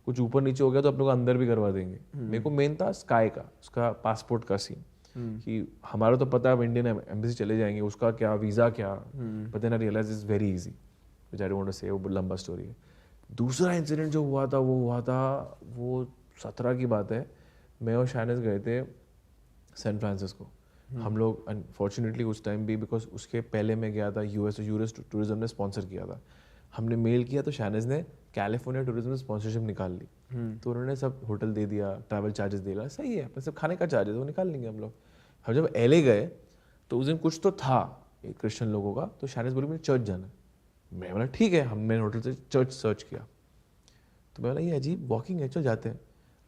कुछ ऊपर नीचे हो गया तो अपने को अंदर भी करवा देंगे। मेरे को मेन था स्काई का, उसका पासपोर्ट का सीन, कि हमारा तो पता है इंडियन एम्बेसी चले जाएंगे, उसका क्या वीज़ा क्या, but then I realize is very easy, which I don't want to say, वो लंबा स्टोरी है। दूसरा इंसिडेंट जो हुआ था वो 17 की बात है। मैं और शैनिस गए थे सैन फ्रांसिस्को, हम लोग अनफॉर्चुनेटली उस टाइम भी, बिकॉज उसके पहले मैं गया था यूएस, तो यूएस टूरिज्म ने स्पॉन्सर किया था, हमने मेल किया तो शहनाज ने कैलिफोर्निया टूरिज्म स्पॉन्सरशिप निकाल ली। तो उन्होंने सब होटल दे दिया, ट्रैवल चार्जेस दे दिया, सही है, पर सब खाने का चार्जेस वो निकाल लेंगे हम लोग। हम जब एलए गए तो उस दिन कुछ तो था क्रिश्चियन लोगों का, तो शहनाज बोली मुझे चर्च जाना है। मैं बोला ठीक है, हमने होटल से चर्च सर्च किया, तो मैं बोला ये अजीब वॉकिंग है, चल जाते हैं।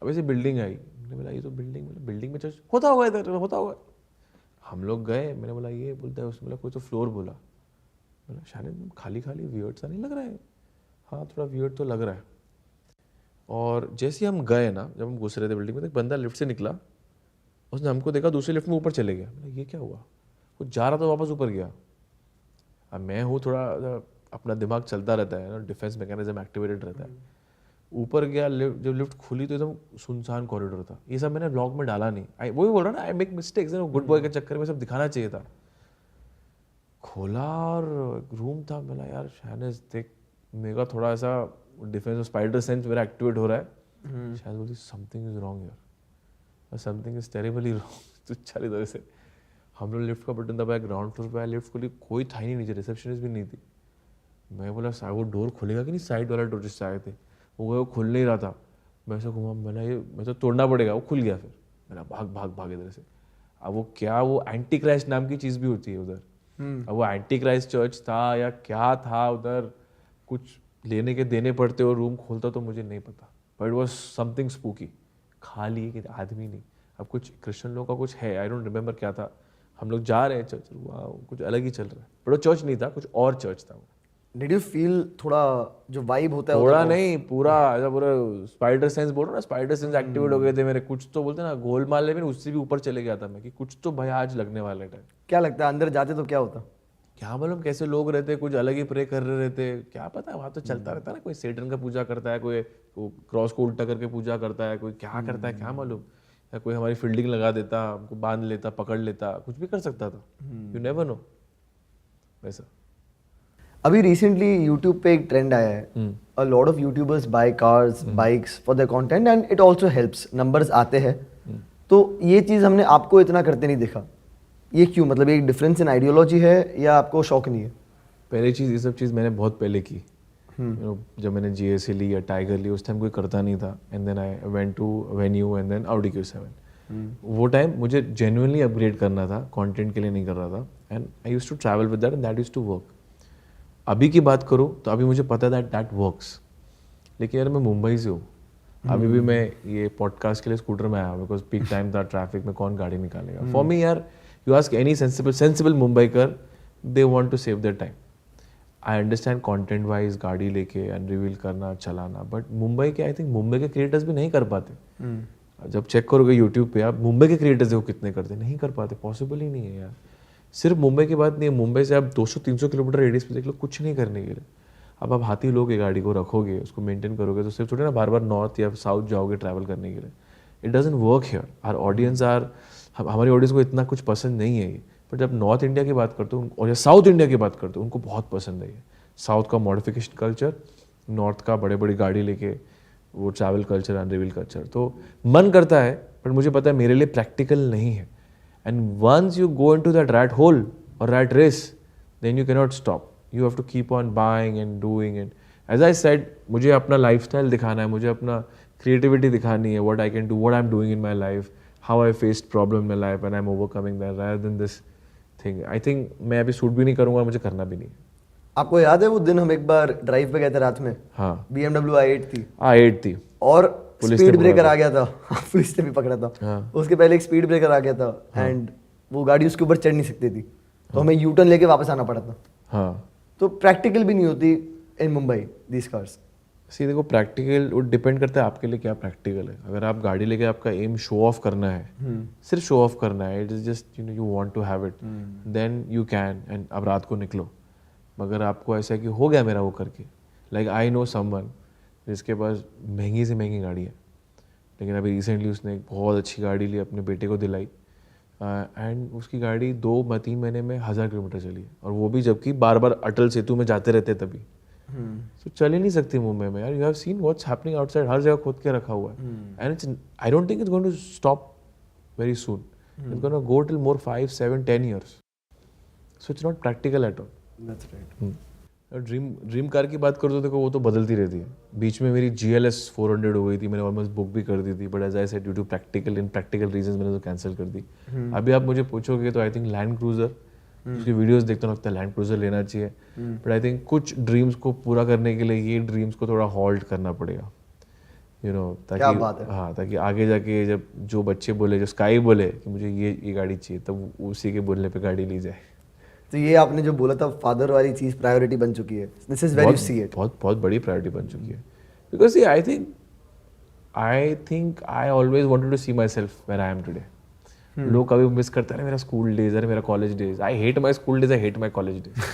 अब ऐसे बिल्डिंग आई, मैंने बोला ये तो बिल्डिंग में चर्च होता होगा, इधर होता होगा। हम लोग गए, मैंने बोला ये बोलता है, उसने बोला कोई तो फ्लोर बोला। बोला शायद खाली खाली वियर्ड सा नहीं लग रहा है? हाँ थोड़ा वियर्ड तो लग रहा है। और जैसे ही हम गए ना, जब हम घुस रहे थे बिल्डिंग में, तो एक बंदा लिफ्ट से निकला, उसने हमको देखा, दूसरी लिफ्ट में ऊपर चले गया। बोला ये क्या हुआ? कुछ जा रहा था वापस ऊपर गया। अब मैं हूँ थोड़ा अपना दिमाग चलता रहता है ना, डिफेंस मैकेनिज्म एक्टिवेटेड रहता है। ऊपर गया, जब लिफ्ट खुली तो एकदम सुनसान कॉरिडोर था। ये सब मैंने ब्लॉग में डाला नहीं, वही बोल रहा ना, I make mistakes, good boy के चक्कर में सब दिखाना चाहिए था। खोला और रूम था, बोला यार शहनाज देख, मेरा थोड़ा ऐसा डिफेंस और स्पाइडर सेंस मेरा एक्टिवेट हो रहा है। शायद बोलती समथिंग इज रॉन्ग यार, समथिंग इज टेरिबली रॉन्ग। तो चली तरह से हम लोग लिफ्ट का बटन दबाया, ग्राउंड फ्लोर पे आया, लिफ्ट खुली, कोई था ही नहीं नीचे, रिसेप्शनिस्ट भी नहीं थी। मैं बोला वो डोर खुलेगा कि नहीं, साइड वाला डोर जिससे आए थे वो खुल नहीं रहा था। मैं ऐसे घुमा, मैंने ये मैं तो तोड़ना पड़ेगा, वो खुल गया। फिर मैंने भाग इधर से। अब वो क्या, वो एंटी क्राइस्ट नाम की चीज़ भी होती है उधर। अब वो एंटी क्राइस्ट चर्च था या क्या था उधर, कुछ लेने के देने पड़ते और रूम खोलता तो मुझे नहीं पता, but it was something spooky. खाली कि आदमी नहीं। अब कुछ क्रिश्चियन लोगों का कुछ है, आई डोंट रिमेंबर क्या था। हम लोग जा रहे हैं चर्च, वाह कुछ अलग ही चल रहा है, बट वो चर्च नहीं था, कुछ और चर्च था वो। डिड यू फील थोड़ा जो वाइब होता है थोड़ा नहीं, पूरा ऐसा पूरा स्पाइडर सेंस बोल रहा हूँ ना, स्पाइडर सेंस एक्टिवेट हो गए थे मेरे। कुछ तो बोलते ना गोलमाल में, उससे भी ऊपर चले गया था मैं, कि कुछ तो भाई आज लगने वाला है। क्या लगता है अंदर जाते तो क्या होता? क्या मालूम कैसे लोग रहते, कुछ अलग ही प्रे कर रहे रहते, क्या पता। वहाँ तो चलता रहता है ना, कोई सेटन का पूजा करता है, कोई क्रॉस को उल्टा करके पूजा करता है, कोई क्या करता है क्या मालूम, या कोई हमारी फील्डिंग लगा देता, हमको बांध लेता, पकड़ लेता, कुछ भी कर सकता था। यू नेवर नो वैसा। अभी रिसेंटली यूट्यूब पे एक ट्रेंड आया है, a lot of youtubers buy cars bikes for their content and it also helps, numbers आते हैं। तो ये चीज़ हमने आपको इतना करते नहीं देखा, ये क्यों? मतलब एक डिफरेंस इन आइडियोलॉजी है या आपको शौक नहीं है? पहली चीज़, ये सब चीज़ मैंने बहुत पहले की। जब मैंने GSA ली या टाइगर ली, उस टाइम कोई करता नहीं था। And then I went to venue and then Audi Q7। वो टाइम मुझे जेन्युइनली अपग्रेड करना था, कंटेंट के लिए नहीं कर रहा था। And I used to travel with that and that used to work. अभी की बात करूँ तो अभी मुझे पता है दैट वर्क्स, लेकिन यार मैं मुंबई से हूँ। अभी भी मैं ये पॉडकास्ट के लिए स्कूटर में आया, बिकॉज पीक टाइम था, ट्रैफिक में कौन गाड़ी निकालेगा। फॉर मी यार, you ask any sensible Mumbaikar, they want to save their time. I understand content wise गाड़ी लेके एंड रिवील करना, चलाना, बट मुंबई के, आई थिंक मुंबई के क्रिएटर्स भी नहीं कर पाते। जब चेक करोगे यूट्यूब पे आप, मुंबई के क्रिएटर्स देखो कितने करते, नहीं कर पाते, पॉसिबल ही नहीं है यार। सिर्फ मुंबई की बात नहीं है, मुंबई से आप 200-300 किलोमीटर रेडियस पे देख लो, कुछ नहीं करने के लिए। अब आप हाथी लोगे, गाड़ी को रखोगे, उसको मेंटेन करोगे, तो सिर्फ थोड़े ना बार बार नॉर्थ या साउथ जाओगे ट्रैवल करने के लिए। It doesn't work here. Our audience are, हमारी ऑडियंस को इतना कुछ पसंद नहीं है ये। बट जब नॉर्थ इंडिया की बात करते हो और या साउथ इंडिया की बात करते हो, उनको बहुत पसंद है ये। साउथ का मॉडिफिकेशन कल्चर, नॉर्थ का बड़े बड़ी गाड़ी लेके वो travel culture and reveal culture. तो मन करता है, बट मुझे पता है मेरे लिए प्रैक्टिकल नहीं है। And once you go into that rat hole or rat race, then you cannot stop. You have to keep on buying and doing it. As I said, मुझे अपना lifestyle दिखाना है, मुझे अपना creativity दिखानी है, what I can do, what I'm doing in my life, how I faced problem in my life and I'm overcoming that, rather than this thing. I think मैं अभी सूट भी नहीं करूँगा, मुझे करना भी नहीं है। आपको याद है वो दिन हम एक बार ड्राइव पे गए थे रात में? हाँ, BMW i8 थी। i8 थी और पुलिस स्पीड ने ब्रेकर पकड़ा आ गया था। पुलिस ने भी पकड़ा था। हाँ। उसके पहले एक स्पीड ब्रेकर आ गया था एंड वो गाड़ी उसके ऊपर चढ़ नहीं सकती थी, तो हमें यू टर्न लेके वापस आना पड़ा था। हाँ, तो प्रैक्टिकल भी नहीं होती इन मुंबई दीस कार्स। सी देखो, प्रैक्टिकल वो डिपेंड करता है आपके लिए क्या प्रैक्टिकल है। अगर आप गाड़ी लेके आपका एम शो ऑफ करना है, सिर्फ शो ऑफ करना है, it is just you want to have it, then you can, and अब रात को निकलो। मगर आपको ऐसा है कि हो गया मेरा वो करके, लाइक आई नो समवन जिसके पास महंगी से महंगी गाड़ी है, लेकिन अभी रिसेंटली उसने एक बहुत अच्छी गाड़ी ली, अपने बेटे को दिलाई, एंड उसकी गाड़ी 2-3 महीने में 1000 किलोमीटर चली है। और वो भी जबकि बार बार अटल सेतु में जाते रहते तभी। तो चल ही नहीं सकती मुंबई में यार। You have seen what's happening outside, हर जगह खोद के रखा हुआ है, and it's, I don't think it's going to stop very soon. It's going to go till more 5, 7, 10 years. So it's not practical at all. That's right. Dream car की बात करो तो देखो वो तो बदलती रहती है. बीच में मेरी GLS 400 हो गई थी, मैंने ऑलमोस्ट बुक भी कर दी थी, but as I said due to practical reasons मैंने तो कैंसिल कर दी. अभी आप मुझे पूछोगे तो आई थिंक लैंड क्रूजर, उसकी वीडियोस देखता हूँ लगता है लैंड क्रूजर लेना चाहिए. बट आई थिंक कुछ ड्रीम्स को पूरा करने के लिए ये ड्रीम्स को थोड़ा हॉल्ट करना पड़ेगा, यू नो, ताकि हाँ, ताकि आगे जाके जब जो बच्चे बोले, जो स्काई बोले कि मुझे ये गाड़ी चाहिए, तब उसी के बोलने पे गाड़ी ली जाए. तो ये आपने जो बोला था फादर वाली चीज प्रायोरिटी बन चुकी है. This is where you see it. बहुत बड़ी प्रायोरिटी बन चुकी है. Because I think I always wanted to see myself where I am today. लोग कभी मिस करते हैं मेरा स्कूल डेज, अरे मेरा college days. I hate my school days, I hate my college days.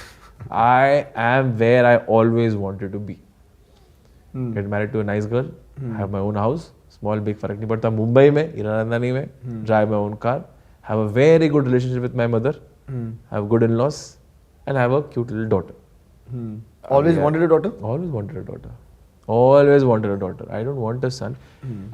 I am where I always wanted to be. Get married to a nice girl, have my own house, small big फर्क नहीं पड़ता, मुंबई में, हीरानंदानी में, drive my own car, have a very good relationship with my mother, have good in-laws, and have a cute little daughter. Always wanted a daughter? Always wanted a daughter. Always wanted a daughter. I don't want a son.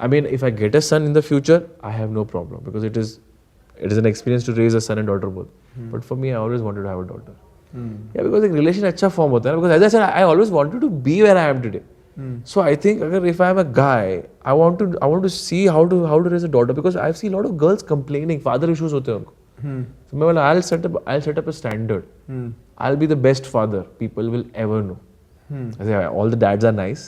I mean, if I get a son in the future, I have no problem because it is an experience to raise a son and daughter both. But for me, I always wanted to have a daughter. Yeah, because एक relation अच्छा form होता है. Because as I said, I always wanted to be where I am today. So I think अगर if I am a guy, I want to see how to raise a daughter because I've seen a lot of girls complaining, father issues होते हैं उनको. So मैं बोला I'll set up a standard. I'll be the best father people will ever know. All the dads are nice,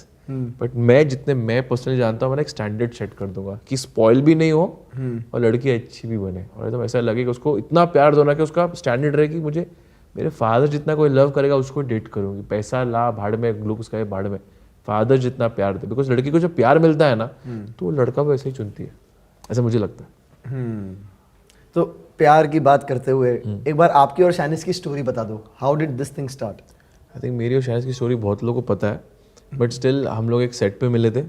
but मैं personally जानता हूँ, मैंने एक स्टैंडर्ड सेट कर दूंगा कि स्पॉइल भी नहीं हो और लड़की अच्छी भी बने, और एकदम ऐसा लगे कि उसको इतना प्यार दो ना कि उसका स्टैंडर्ड रहे कि मुझे मेरे फादर जितना कोई लव करेगा उसको डेट करूँगी. पैसा ला भाड़ में, ग्लूकोज का भाड़ में, फादर जितना प्यार दे. बिकॉज लड़की को जब प्यार मिलता है ना तो वो लड़का को ऐसे ही चुनती है, ऐसा मुझे लगता है. तो प्यार की बात करते हुए एक बार आपकी और शैनिस की स्टोरी बता दो. How did this thing start? I think मेरी और शैनिस की स्टोरी बहुत लोगों को पता है, बट स्टिल हम लोग एक सेट पे मिले थे,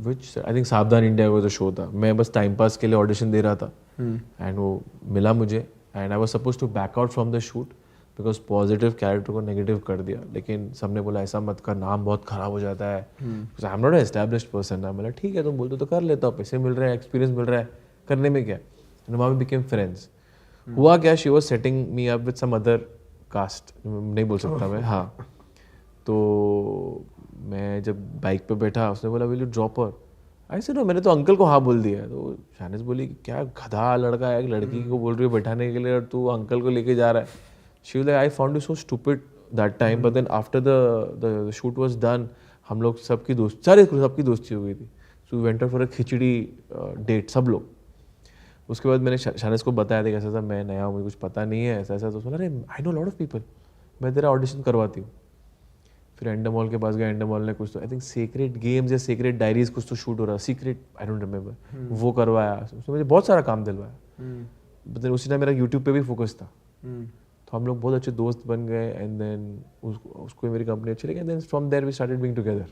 विच आई थिंक सावधान इंडिया का जो शो था. मैं बस टाइम पास के लिए ऑडिशन दे रहा था एंड वो मिला मुझे and I was suppose to back out from the shoot because positive character को नेगेटिव कर दिया. लेकिन सबने बोला ऐसा मत कर, नाम बहुत खराब हो जाता है. आई एम नॉट एस्टैब्लिश्ड पर्सन ना. बोला ठीक है तुम बोलते तो कर लेता हूँ, पैसे मिल रहे हैं, एक्सपीरियंस मिल रहा है, करने में क्या. And वहाँ we became friends. हुआ क्या, she was setting me up with some other caste, नहीं बोल सकता मैं, हाँ. तो मैं जब बाइक पे बैठा, उसने बोला will you drop her? I said no, मैंने तो अंकल को हाँ बोल दिया. तो शानिस बोली क्या गधा लड़का है, एक लड़की को बोल रही है बैठाने के लिए और तू अंकल को लेके जा रहा है. She was like, I found you so stupid that time, but then after the shoot was done, हम लोग सबकी दोस्ती हो गई थी. So we went out for a khichdi date, सब लोग. उसके बाद मैंने शानिस को बताया था कि ऐसा मैं नया हूँ, मुझे कुछ पता नहीं है, ऐसा तो बोला अरे I know lot of people, मैं तेरा ऑडिशन करवाती हूँ. फिर एंडमॉल के पास गया, एंडमॉल ने कुछ तो आई थिंक सीक्रेट गेम्स या सीक्रेट डायरीज कुछ तो शूट हो रहा, सीक्रेट आई डोंट रिमेंबर, वो करवाया. उसने मुझे बहुत सारा काम दिलवाया. बट देन उसी टाइम मेरा यूट्यूब पे भी फोकस था. तो हम लोग बहुत अच्छे दोस्त बन गए एंड देन उसको मेरी कंपनी अच्छी लगी and then from there we started being together.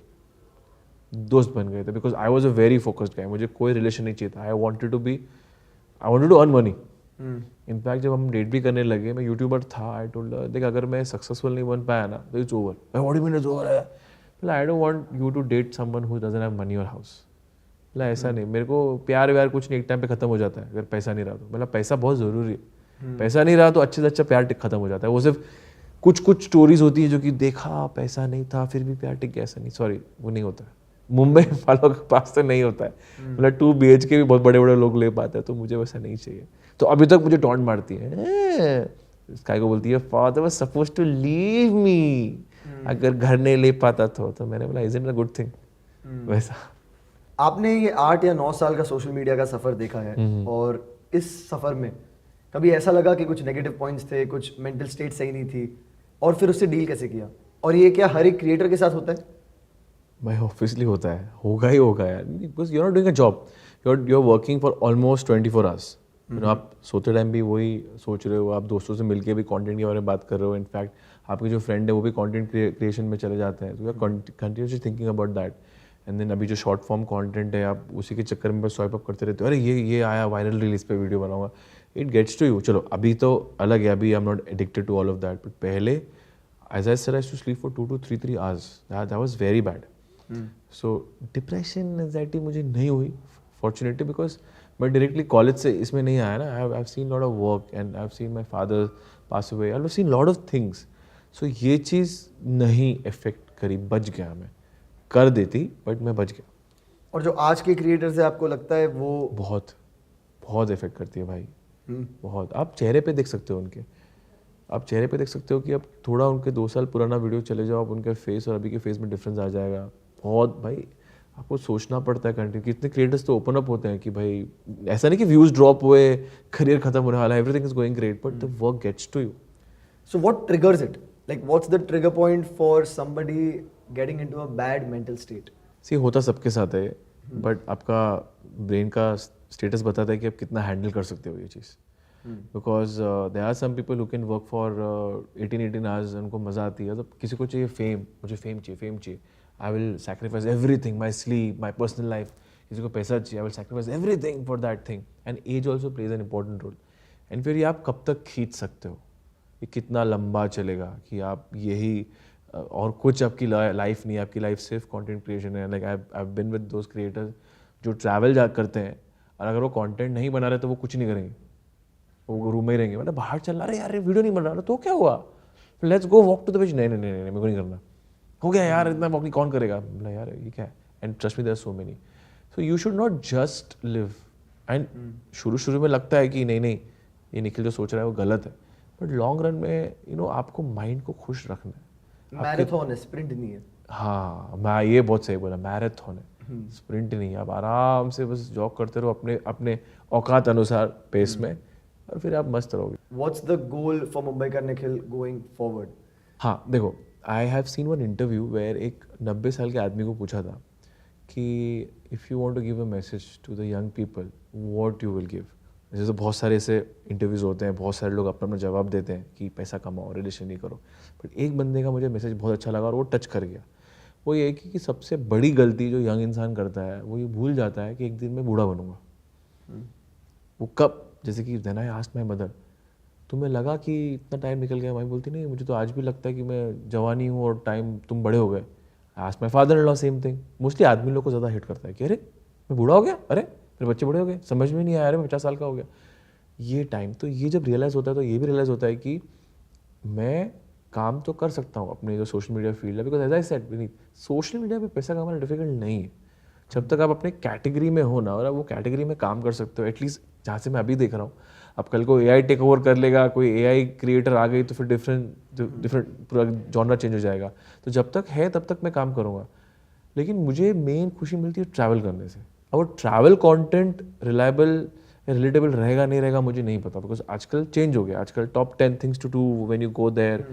दोस्त बन गए थे because I was a very focused guy. मुझे कोई रिलेशन नहीं चाहिए था. I wanted to earn money. In fact जब हम डेट भी करने लगे, मैं यूट्यूबर था, आई टोल्ड देख अगर मैं सक्सेसफुल नहीं बन पाया ना तो it's over. What do you mean it's over है? बोला I don't want you to date someone who doesn't have money और हाउस. बोला ऐसा नहीं, मेरे को प्यार व्यार कुछ नहीं, एक टाइम पे खत्म हो जाता है अगर पैसा नहीं रहा तो. बोला पैसा बहुत ज़रूरी है, पैसा नहीं रहा तो अच्छे से अच्छा प्यार खत्म हो जाता है. वो सिर्फ कुछ स्टोरीज होती है जो कि देखा पैसा नहीं था फिर भी प्यार टिक गया, ऐसा नहीं, सॉरी वो नहीं होता है. मुंबई वालों के पास तो नहीं होता है. मतलब 2 BHK भी बहुत बड़े बड़े लोग ले पाते हैं, तो मुझे वैसा नहीं चाहिए. तो अभी तक मुझे टॉन्ट मारती है, स्काई को बोलती है father was supposed to leave me, अगर घर नहीं ले पाता तो मैंने बोला is it a good thing. वैसा आपने ये 8 या 9 साल का सोशल मीडिया का सफर देखा है, और इस सफर में कभी ऐसा लगा कि कुछ नेगेटिव पॉइंट्स थे, कुछ मेंटल स्टेट सही नहीं थी, और फिर उससे डील कैसे किया? और ये क्या हर एक क्रिएटर के साथ होता है? भाई ऑब्वियसली होता है, होगा ही होगा यार, because you are not doing a job, you are working for almost 24 hours. आप सोते टाइम भी वही सोच रहे हो, आप दोस्तों से मिलके भी कंटेंट के बारे में बात कर रहे हो. इनफैक्ट आपके जो फ्रेंड है वो भी कंटेंट क्रिएशन में चले जाते हैं, तो you are continuously thinking about that. And then अभी जो शॉर्ट फॉर्म कंटेंट है, आप उसी के चक्कर में बस स्वाइप अप करते रहते हो, अरे ये आया वायरल रील, इस पे वीडियो बनाऊंगा. It gets to you. चलो अभी तो अलग है, अभी I am not addicted to all of that, but पहले as I said, I used to sleep for 2 to 3 hours. That was very bad. So depression, anxiety मुझे नहीं हुई fortunately, because मैं डायरेक्टली कॉलेज से इसमें नहीं आया ना. I have seen lot of work and I have seen my father pass away. I have seen lot of things. So ये चीज़ नहीं इफेक्ट करी. बच गया मैं. कर देती बट मैं बच गया. और जो आज के क्रिएटर्स है आपको लगता है वो बहुत बहुत इफेक्ट करती है भाई. बहुत. आप चेहरे पे देख सकते हो उनके. आप चेहरे पे देख सकते हो कि अब थोड़ा उनके 2 साल पुराना वीडियो चले जाओ, आप उनके फेस और अभी के फेस में डिफरेंस आ जाएगा. बहुत भाई आपको सोचना पड़ता है कंटिन्यू. कितने क्रिएटर्स तो ओपन अप होते हैं कि भाई ऐसा नहीं कि व्यूज ड्रॉप हुए, करियर खत्म होने वाला है, everything is going great, but the work gets to you. So what triggers it? Like what's the trigger point for somebody getting into a bad mental state? सी होता सबके साथ है, बट आपका ब्रेन का स्टेटस बताता है कि आप कितना हैंडल कर सकते हो ये चीज़. Because there are some people who can work for 18 hours. उनको मज़ा आती है. तो किसी को चाहिए फेम. मुझे फेम चाहिए. I will sacrifice everything, my sleep, my personal life. किसी को पैसा चाहिए, I will sacrifice everything for that thing. And age also plays an important role. And फिर ये आप कब तक खींच सकते हो, ये कितना लंबा चलेगा कि आप यही और कुछ आपकी लाइफ नहीं है. आपकी लाइफ सिर्फ कंटेंट क्रिएशन है. Like I have been with those creators जो ट्रैवल करते हैं, और अगर वो कंटेंट नहीं बना रहे तो वो कुछ नहीं करेंगे. वो रूम में ही रहेंगे. मतलब बाहर चल रहा है यार, वीडियो नहीं बन रहा तो क्या हुआ, let's go walk to the beach. नहीं मेरे को नहीं करना. हो गया यार, इतना वॉकिंग कौन करेगा. बोला यार ये क्या है. And trust me there are so many. So you should not just live. And शुरू में लगता है कि नहीं ये निखिल जो सोच रहा है वो गलत है, बट लॉन्ग रन में आपको माइंड को खुश रखना है. मैराथन है, स्प्रिंट नहीं है. हाँ, मैं ये बहुत सही बोला. मैराथन है, स्प्रिंट नहीं. आप आराम से बस जॉग करते रहो अपने औकात अनुसार पेस में, और फिर आप मस्त रहोगे. What's the goal for Mumbai का निखिल going forward? हाँ देखो, I have seen one interview where एक 90 साल के आदमी को पूछा था कि if you want to give a message to the young people what you will give. जैसे बहुत सारे ऐसे इंटरव्यूज़ होते हैं, बहुत सारे लोग अपना जवाब देते हैं कि पैसा कमाओ, रिलेशन नहीं करो. बट एक बंदे का मुझे मैसेज बहुत अच्छा लगा और वो टच कर गया. वो ये कि सबसे बड़ी गलती जो यंग इंसान करता है वो ये भूल जाता है कि एक दिन मैं बूढ़ा बनूंगा. वो कब, जैसे कि then I asked my mother, तुम्हें लगा कि इतना टाइम निकल गया. मम्मी बोलती नहीं, मुझे तो आज भी लगता है कि मैं जवानी हूँ और टाइम तुम बड़े हो गए. Asked my father in law same thing. Mostly आदमी लोग को ज़्यादा हिट करता है कि अरे मैं बूढ़ा हो गया, अरे मेरे बच्चे बड़े हो गए, समझ में नहीं आया, अरे मैं 50 साल का हो गया. ये टाइम तो ये जब रियलाइज़ होता है तो ये भी रियलाइज़ होता है कि मैं काम तो कर सकता हूँ अपने जो सोशल मीडिया फील्ड है. Because as I said, social media पे पैसा कमाना डिफिकल्ट नहीं है जब तक आप अपने कैटेगरी में हो ना, और आप वो कैटेगरी में काम कर सकते हो. एटलीस्ट जहाँ से मैं अभी देख रहा हूँ, अब कल को AI टेक ओवर कर लेगा, कोई AI क्रिएटर आ गई तो फिर डिफरेंट पूरा जॉनरा चेंज हो जाएगा. तो जब तक है तब तक मैं काम करूँगा. लेकिन मुझे मेन खुशी मिलती है ट्रैवल करने से. और ट्रैवल कंटेंट रिलायबल रिलेटेबल रहेगा नहीं रहेगा मुझे नहीं पता. बिकॉज आजकल चेंज हो गया. आजकल top 10 things to do when you go there,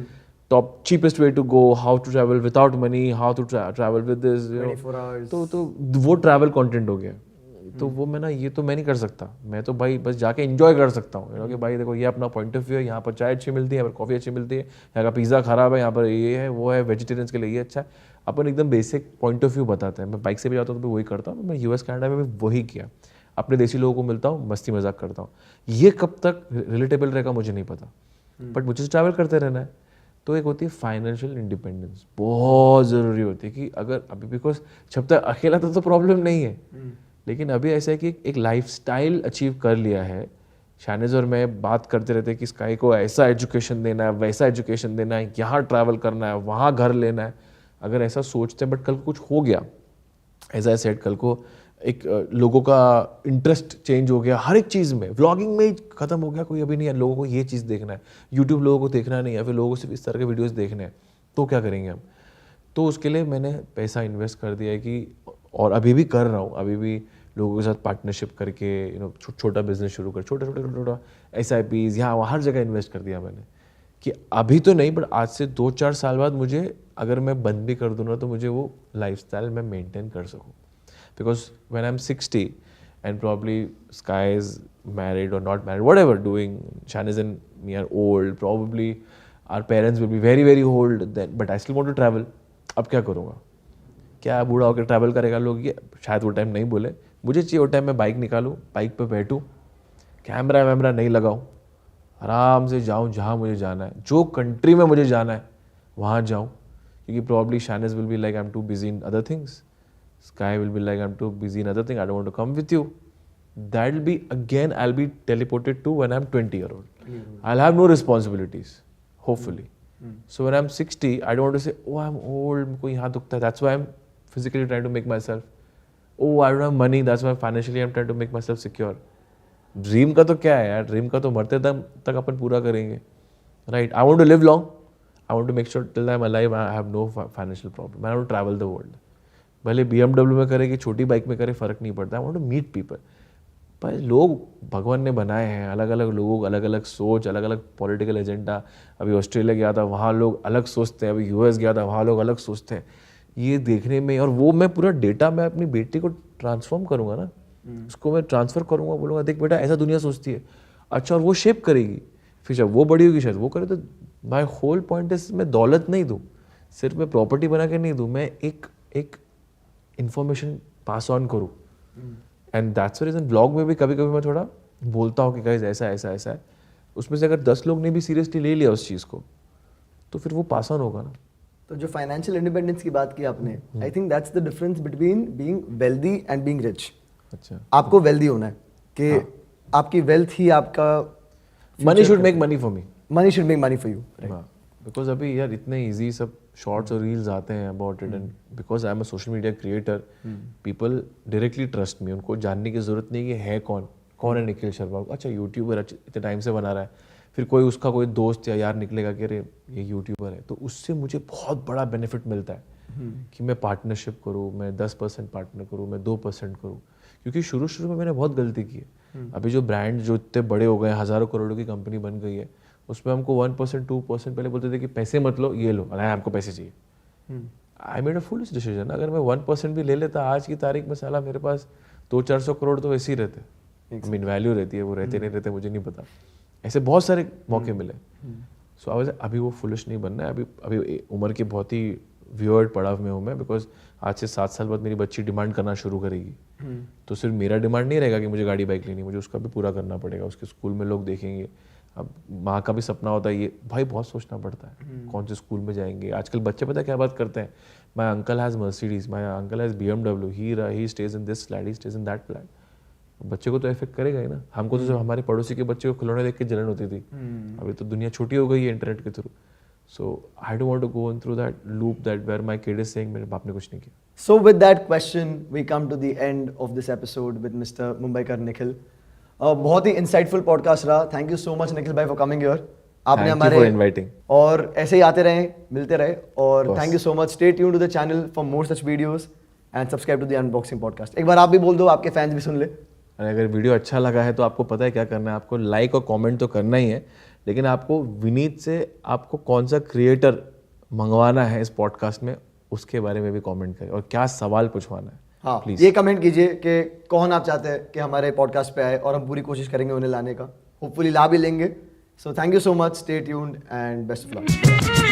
top cheapest way to go, how to travel without money, how to travel with this, 24 hours. तो वो ट्रैवल कंटेंट हो गया. तो वो मैं ये तो मैं नहीं कर सकता. मैं तो भाई बस जाके एंजॉय कर सकता हूँ. कि भाई देखो ये अपना पॉइंट ऑफ व्यू है, यहाँ पर चाय अच्छी मिलती है, यहाँ पर कॉफ़ी अच्छी मिलती है, यहाँ का पिज़्ज़ा खराब है, यहाँ पर ये है वो है, वेजिटेरियंस के लिए ये अच्छा है. अपन एकदम बेसिक पॉइंट ऑफ व्यू बताते हैं. मैं बाइक से भी जाता हूँ तो वही करता हूँ. मैं US कनाडा में भी वही किया. अपने देसी लोगों को मिलता हूँ, मस्ती मजाक करता हूँ. ये कब तक रिलेटेबल रहेगा मुझे नहीं पता, बट मुझे ट्रैवल करते रहना है. तो एक होती है फाइनेंशियल इंडिपेंडेंस, बहुत ज़रूरी होती है कि अगर अभी, बिकॉज जब तक अकेला तो प्रॉब्लम नहीं है, लेकिन अभी ऐसा है कि एक लाइफस्टाइल अचीव कर लिया है. शानिज और मैं बात करते रहते हैं कि स्काई को ऐसा एजुकेशन देना है, वैसा एजुकेशन देना है, यहाँ ट्रैवल करना है, वहाँ घर लेना है. अगर ऐसा सोचते हैं, बट कल को कुछ हो गया, एज आई सेड, कल को एक लोगों का इंटरेस्ट चेंज हो गया हर एक चीज़ में, व्लॉगिंग में ही खत्म हो गया, कोई अभी नहीं है, लोगों को ये चीज़ देखना है, यूट्यूब लोगों को देखना नहीं है, फिर लोगों को सिर्फ इस तरह के वीडियोस देखने हैं, तो क्या करेंगे हम. तो उसके लिए मैंने पैसा इन्वेस्ट कर दिया है कि, और अभी भी कर रहा हूँ, अभी भी लोगों के साथ पार्टनरशिप करके छोटा बिजनेस शुरू कर, छोटा SIPs यहाँ वहाँ हर जगह इन्वेस्ट कर दिया मैंने, कि अभी तो नहीं, बट आज से 2-4 साल बाद मुझे अगर मैं बंद भी कर दूँ ना तो मुझे वो लाइफस्टाइल मैं मेंटेन कर सकूँ. Because when I'm 60 and probably Sky is married or not married, whatever doing, Shaniz and me are old, probably our parents will be very very old then, but I still want to travel. अब क्या करूँगा, क्या बूढ़ा होकर travel करेगा लोग, ये शायद वो टाइम नहीं बोले. मुझे चाहिए वो टाइम मैं बाइक निकालूँ, बाइक पे बैठूँ, कैमरा वैमरा नहीं लगाऊँ, आराम से जाऊँ जहाँ मुझे जाना है, जो कंट्री में मुझे जाना है वहाँ जाऊँ. क्योंकि probably Shaniz will be like I'm too busy in other things, Sky will be like I'm too busy in other thing, I don't want to come with you. that'll be again, I'll be teleported to when I'm 20-year-old. I'll have no responsibilities, hopefully. So when I'm 60, I don't want to say, oh, I'm old, मेरे को यहाँ दुखता है. That's why I'm physically trying to make myself. Oh, I don't have money. That's why financially I'm trying to make myself secure. Dream का तो क्या है यार? Dream का तो मरते तक अपन पूरा करेंगे, right? I want to live long. I want to make sure till I'm alive I have no financial problem. I want to travel the world. भले BMW में करे कि छोटी बाइक में करे फर्क नहीं पड़ता. I want to meet people. पर लोग भगवान ने बनाए हैं, अलग अलग लोग, अलग अलग सोच, अलग अलग पॉलिटिकल एजेंडा. अभी ऑस्ट्रेलिया गया था, वहाँ लोग अलग सोचते हैं. अभी यूएस गया था, वहाँ लोग अलग सोचते हैं. ये देखने में, और वो मैं पूरा डेटा मैं अपनी बेटी को ट्रांसफॉर्म करूँगा ना, उसको मैं ट्रांसफ़र करूँगा, बोलूँगा देख बेटा ऐसा दुनिया सोचती है. अच्छा, और वो शेप करेगी. फिर जब वो बड़ी होगी शायद वो करे. तो माई होल पॉइंट इज मैं दौलत नहीं दूँ, सिर्फ मैं प्रॉपर्टी बना के नहीं दूँ, मैं एक इन्फॉर्मेशन पास ऑन करूँ. एंड दैट्स रीजन ब्लॉग में भी कभी कभी मैं थोड़ा बोलता हूँ कि गाइस ऐसा ऐसा ऐसा है. उसमें से अगर 10 लोग ने भी सीरियसली ले लिया उस चीज़ को तो फिर वो पास ऑन होगा ना. तो जो फाइनेंशियल इंडिपेंडेंस की बात की आपने, I think that's the difference between being wealthy and being rich. अच्छा, आपको वेल्दी होना है कि आपकी वेल्थ ही आपका. Money should make money for me. Money should make money for you. Because अभी यार इतने इजी सब शॉर्ट्स और रील्स आते हैं about it. And because I am a social media creator, people directly trust me. उनको जानने की जरूरत नहीं कि है कौन है निखिल शर्मा. अच्छा, यूट्यूबर इतने टाइम से बना रहा है. फिर कोई उसका कोई दोस्त या यार निकलेगा कि अरे ये यूट्यूबर है, तो उससे मुझे बहुत बड़ा बेनिफिट मिलता है कि मैं पार्टनरशिप करूँ, मैं 10% पार्टनर करूँ, मैं 2% करूँ. क्योंकि शुरू में मैंने बहुत गलती की है. अभी जो ब्रांड जो इतने बड़े हो गए, हज़ारों करोड़ों की कंपनी बन गई है, उसमें हमको 1% 2% पहले बोलते थे कि पैसे मत लो, ये लो, अरे हमको पैसे चाहिए. I made a foolish decision. अगर मैं 1% भी ले लेता आज की तारीख में, साला मेरे पास 200-400 करोड़ तो वैसे ही रहते. आई मीन वैल्यू रहती है, वो रहते नहीं रहते मुझे नहीं पता. ऐसे बहुत सारे मौके मिले. सो अभी वो फुलिश नहीं बनना है. अभी उम्र के बहुत ही वियर्ड पड़ाव में हूँ मैं. बिकॉज आज से 7 साल बाद मेरी बच्ची डिमांड करना शुरू करेगी. तो सिर्फ मेरा डिमांड नहीं रहेगा कि मुझे गाड़ी बाइक लेनी, मुझे उसका भी पूरा करना पड़ेगा. उसके स्कूल में लोग देखेंगे. अब माँ का भी सपना होता है, ये भाई बहुत सोचना पड़ता है कौन से स्कूल में जाएंगे. आजकल बच्चे पता है क्या बात करते हैं, my uncle has Mercedes, my uncle has BMW, he stage in this flat, he stage in that flat. बच्चे को तो इफेक्ट करेगा ही ना. हमको तो जब हमारे पड़ोसी के बच्चे को खिलौने देख के जलन होती थी. अभी तो दुनिया छोटी हो गई है इंटरनेट के through. So I don't want to go through that loop that where my kid is saying मेरे बाप ने कुछ नहीं किया. So with that question, we come to the end of this episode with Mr. Mumbaikar Nikhil. बहुत ही insightful podcast रहा. Thank you so much Nikhil भाई for coming here. आपने हमारे इनवाइटिंग और ऐसे ही आते रहे, मिलते रहे. और thank you so much. Stay tuned to the channel for more such videos and subscribe to the unboxing podcast. एक बार आप भी बोल दो, आपके फैंस भी सुन ले. अगर वीडियो अच्छा लगा है तो आपको पता है क्या करना है. आपको लाइक और कमेंट तो करना ही है, लेकिन आपको विनीत से आपको कौन सा क्रिएटर मंगवाना है इस पॉडकास्ट में उसके बारे में भी कमेंट करें, और क्या सवाल पूछवाना है. हाँ, प्लीज ये कमेंट कीजिए कि कौन आप चाहते हैं कि हमारे पॉडकास्ट पे आए, और हम पूरी कोशिश करेंगे उन्हें लाने का. होपफुली ला भी लेंगे. So thank you so much. Stay tuned and best of luck.